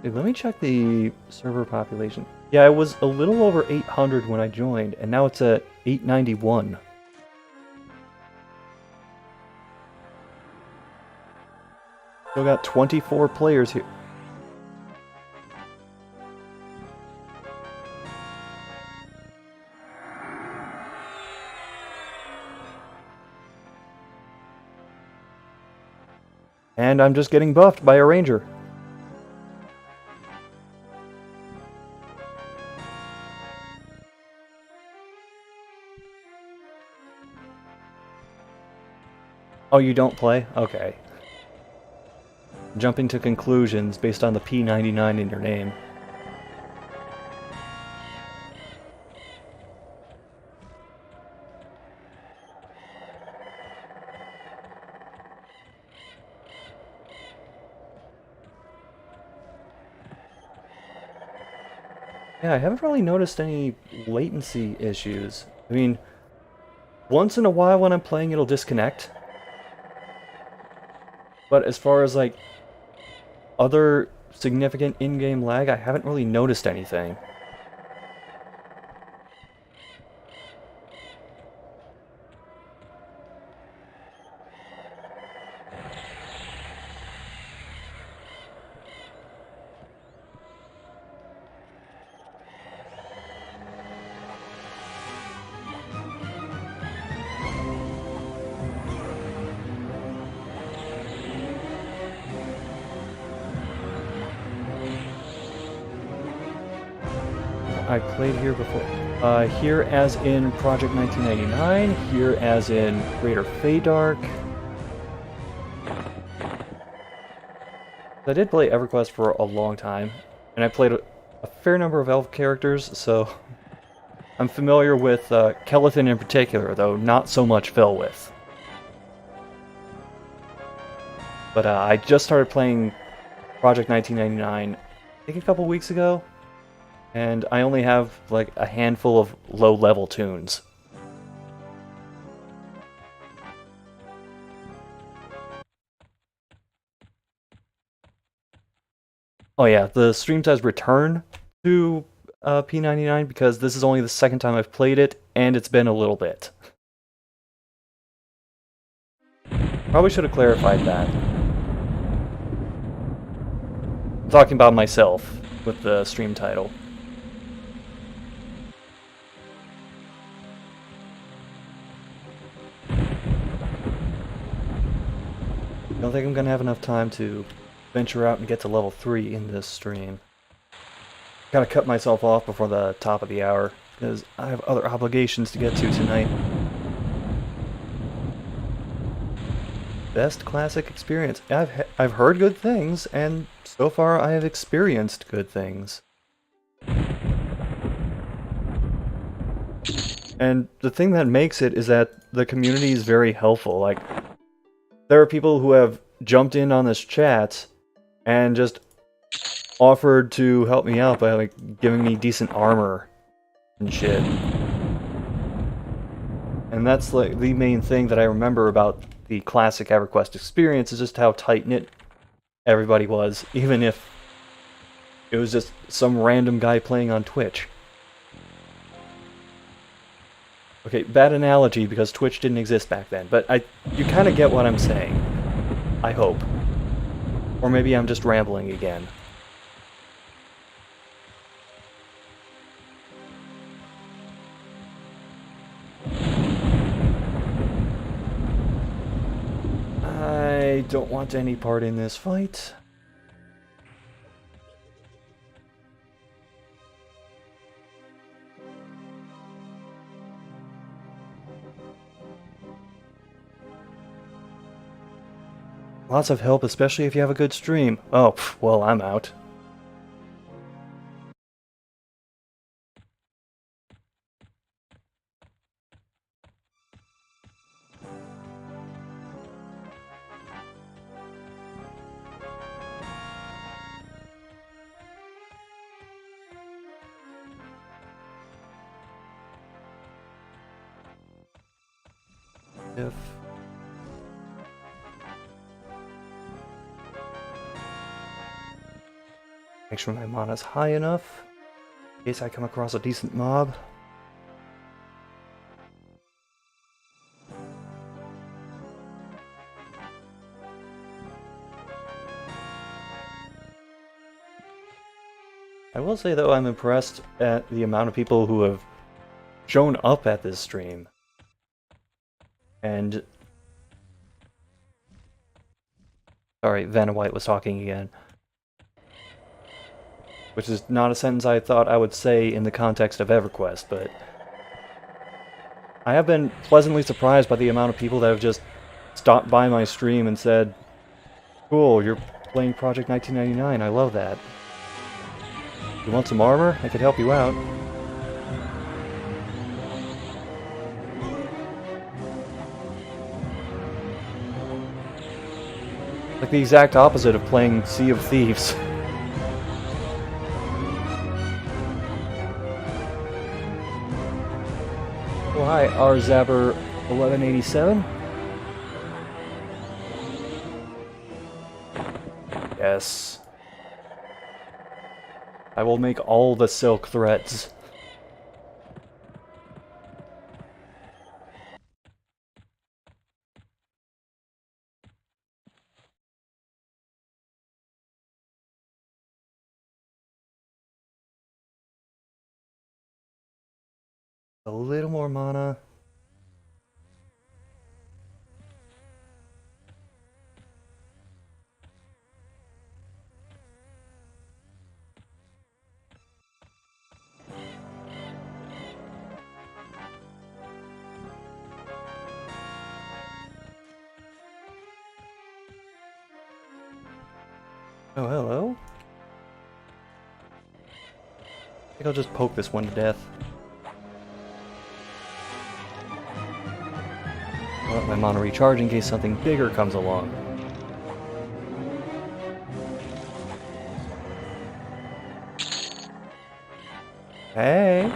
Hey, let me check the server population. Yeah, it was a little over 800 when I joined, and now it's at 891. Still got 24 players here. And I'm just getting buffed by a ranger. Oh, you don't play? Okay. Jumping to conclusions based on the P99 in your name. Yeah, I haven't really noticed any latency issues. I mean, once in a while when I'm playing it'll disconnect. But as far as like other significant in-game lag, I haven't really noticed anything. I played here before. Here as in Project 1999, here as in Greater Feydark. I did play EverQuest for a long time, and I played a fair number of elf characters, so I'm familiar with Kellethan in particular, though not so much Felwith. But I just started playing Project 1999, I think a couple weeks ago, and I only have like a handful of low-level tunes. Oh yeah, the stream says return to P99 because this is only the second time I've played it, and it's been a little bit. Probably should have clarified that. I'm talking about myself with the stream title. I don't think I'm gonna have enough time to venture out and get to level 3 in this stream. Gotta cut myself off before the top of the hour, because I have other obligations to get to tonight. Best classic experience. I've heard good things, and so far I have experienced good things. And the thing that makes it is that the community is very helpful. Like, there are people who have jumped in on this chat and just offered to help me out by like giving me decent armor and shit. And that's like the main thing that I remember about the classic EverQuest experience, is just how tight-knit everybody was, even if it was just some random guy playing on Twitch. Okay, bad analogy because Twitch didn't exist back then, but you kind of get what I'm saying. I hope. Or maybe I'm just rambling again. I don't want any part in this fight. Lots of help, especially if you have a good stream. Oh, well, I'm out. If... Make sure my mana's high enough, in case I come across a decent mob. I will say though, I'm impressed at the amount of people who have shown up at this stream. And... Sorry, Vanna White was talking again. Which is not a sentence I thought I would say in the context of EverQuest, but... I have been pleasantly surprised by the amount of people that have just stopped by my stream and said, "Cool, you're playing Project 1999, I love that. You want some armor? I could help you out." Like the exact opposite of playing Sea of Thieves. Oh hi, Rzabber 1187. Yes. I will make all the silk threads. A little more mana. Oh, hello. I think I'll just poke this one to death. I'll let my mana recharge in case something bigger comes along. Hey!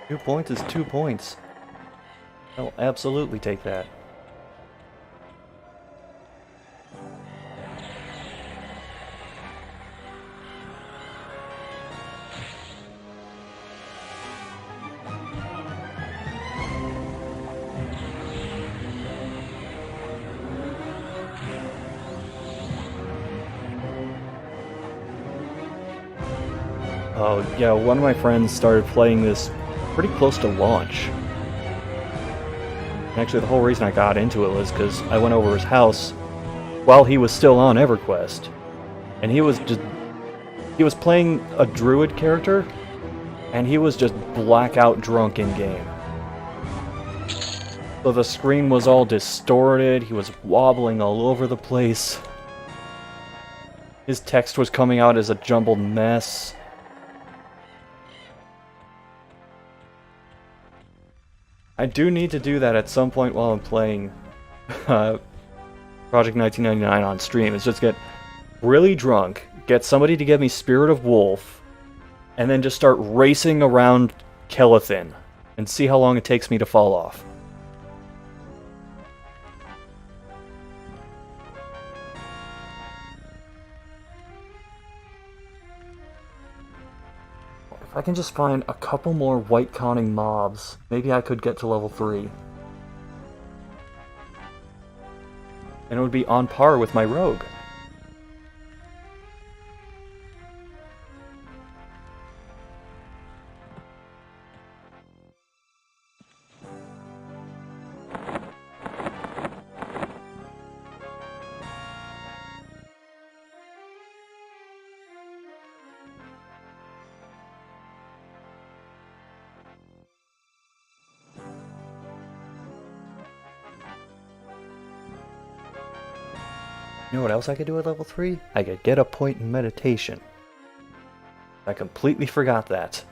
2 points is 2 points. I'll absolutely take that. Oh, yeah, one of my friends started playing this pretty close to launch. Actually, the whole reason I got into it was because I went over his house while he was still on EverQuest. And he was playing a druid character, and he was just blackout drunk in-game. So the screen was all distorted, he was wobbling all over the place. His text was coming out as a jumbled mess. I do need to do that at some point while I'm playing Project 1999 on stream. Is just get really drunk, get somebody to give me Spirit of Wolf, and then just start racing around Kelethin and see how long it takes me to fall off. If I can just find a couple more white conning mobs, maybe I could get to level 3. And it would be on par with my rogue. You know what else I could do at level 3? I could get a point in meditation. I completely forgot that.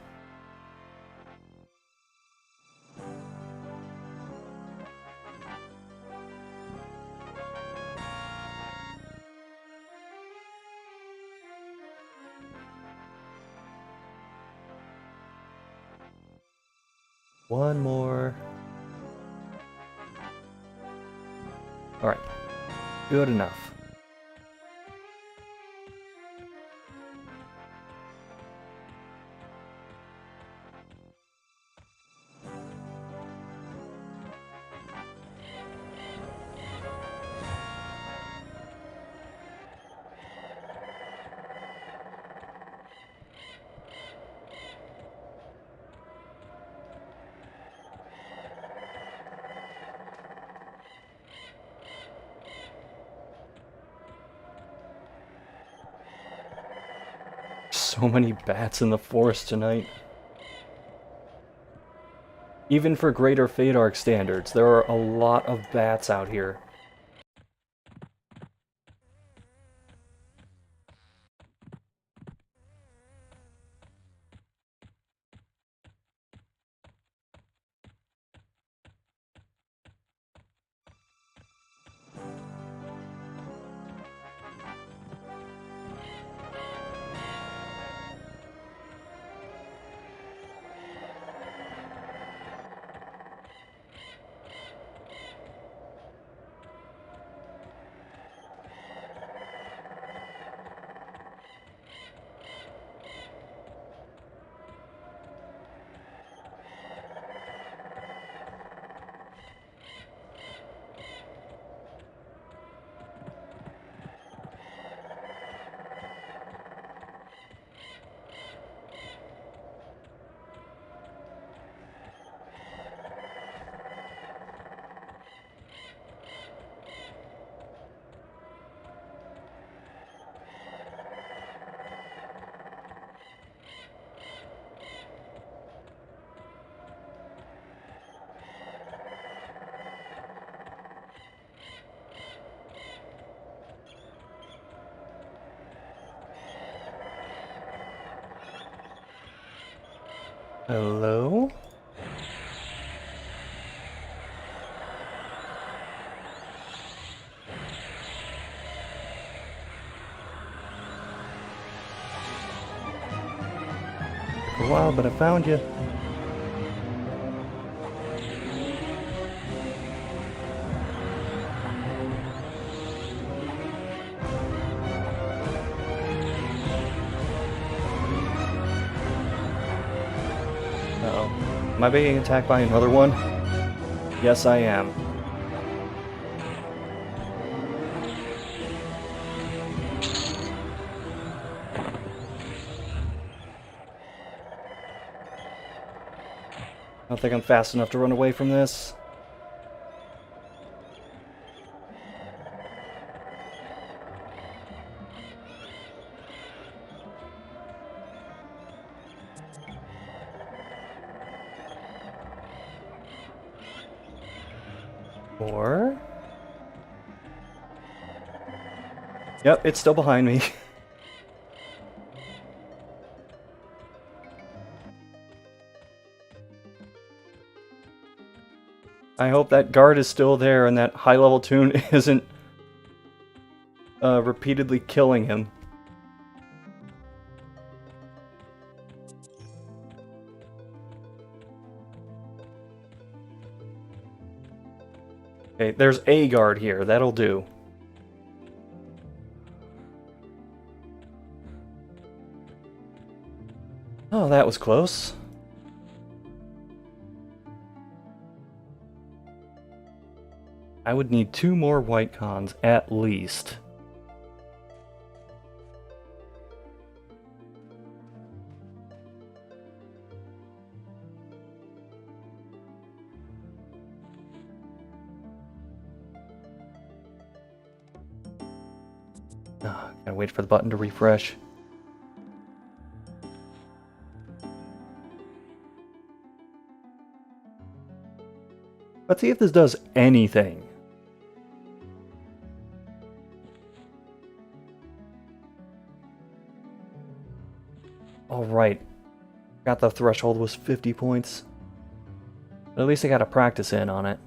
One more. Alright. Good enough. So many bats in the forest tonight. Even for Greater Fadark standards, there are a lot of bats out here. Hello? Took a while, but I found you. Uh-oh. Am I being attacked by another one? Yes, I am. I don't think I'm fast enough to run away from this. Or... Yep, it's still behind me. I hope that guard is still there and that high-level tune isn't repeatedly killing him. Okay, there's a guard here. That'll do. Oh, that was close. I would need 2 more white cons, at least. Oh, gotta wait for the button to refresh. Let's see if this does anything. Alright. Got the threshold was 50 points. But at least I got a practice in on it.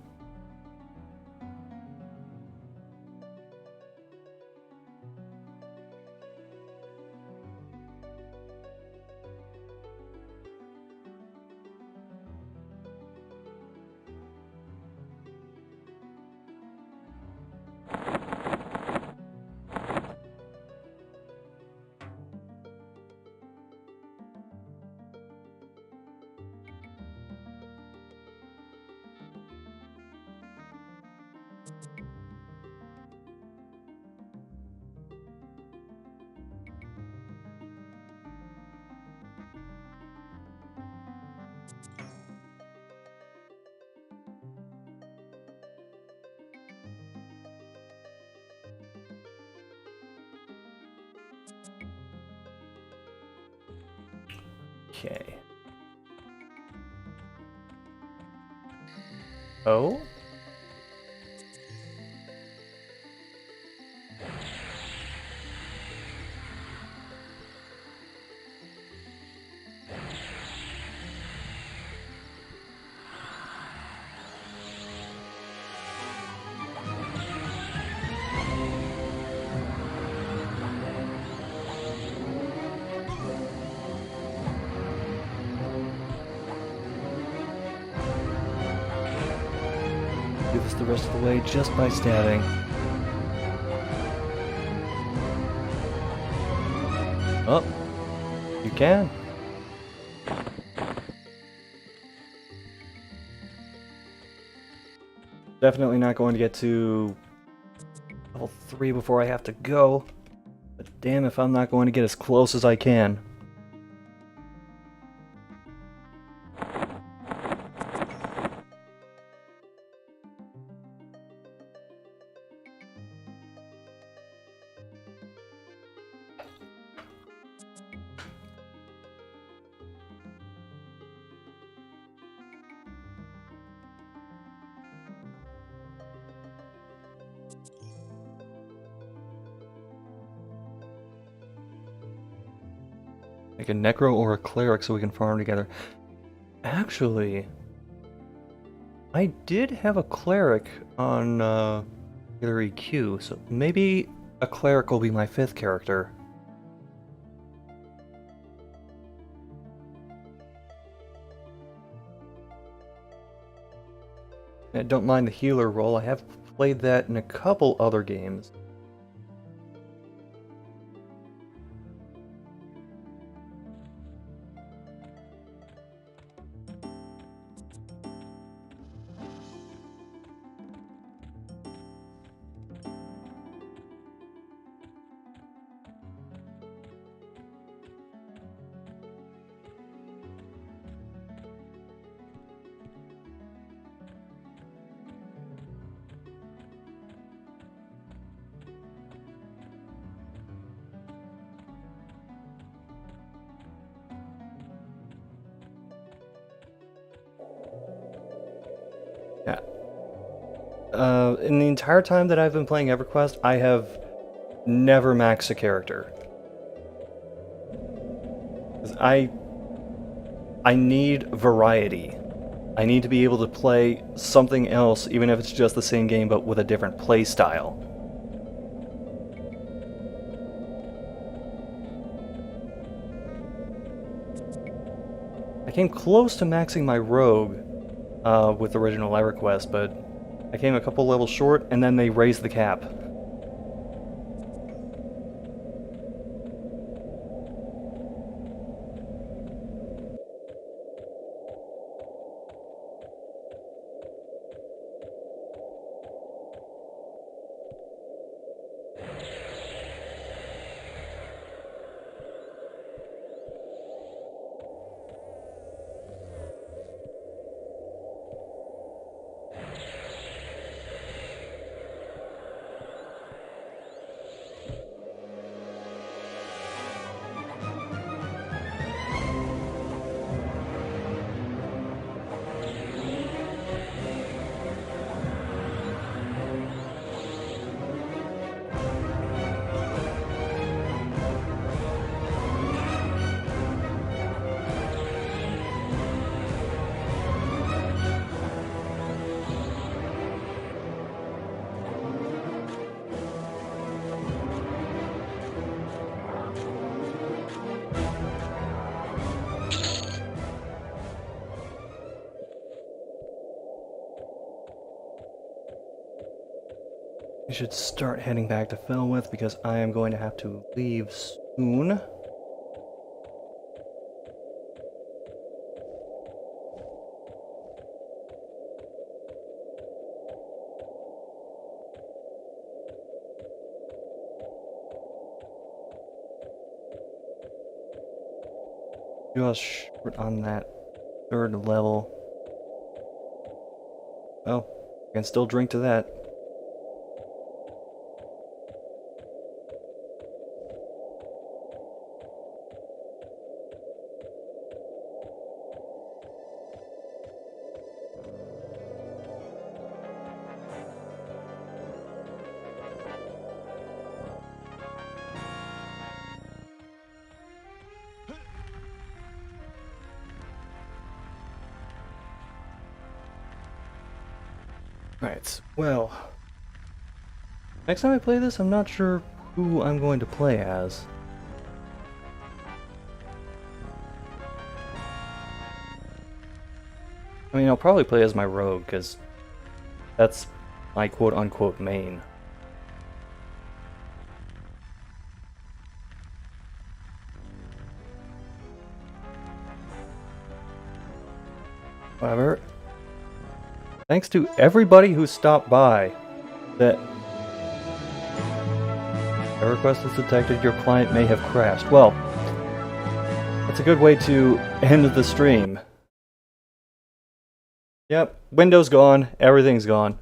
Okay. Oh? Do this the rest of the way just by stabbing. Oh, you can. Definitely not going to get to level 3 before I have to go. But damn if I'm not going to get as close as I can. Make a necro or a cleric so we can farm together. Actually, I did have a cleric on regular EQ, so maybe a cleric will be my 5th character. I don't mind the healer role. I have played that in a couple other games. Yeah. In the entire time that I've been playing EverQuest, I have never maxed a character. 'Cause I need variety. I need to be able to play something else, even if it's just the same game but with a different play style. I came close to maxing my rogue with original EverQuest, but I came a couple levels short, and then they raised the cap. I should start heading back to Felwith because I am going to have to leave soon. Just short on that 3rd level. Oh, I can still drink to that. Right, well, next time I play this, I'm not sure who I'm going to play as. I mean, I'll probably play as my rogue, because that's my quote-unquote main. However, thanks to everybody who stopped by, that EverQuest has detected your client may have crashed. Well, that's a good way to end the stream. Yep, Windows gone, everything's gone.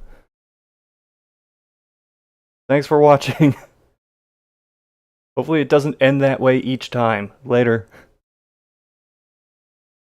Thanks for watching. Hopefully it doesn't end that way each time. Later.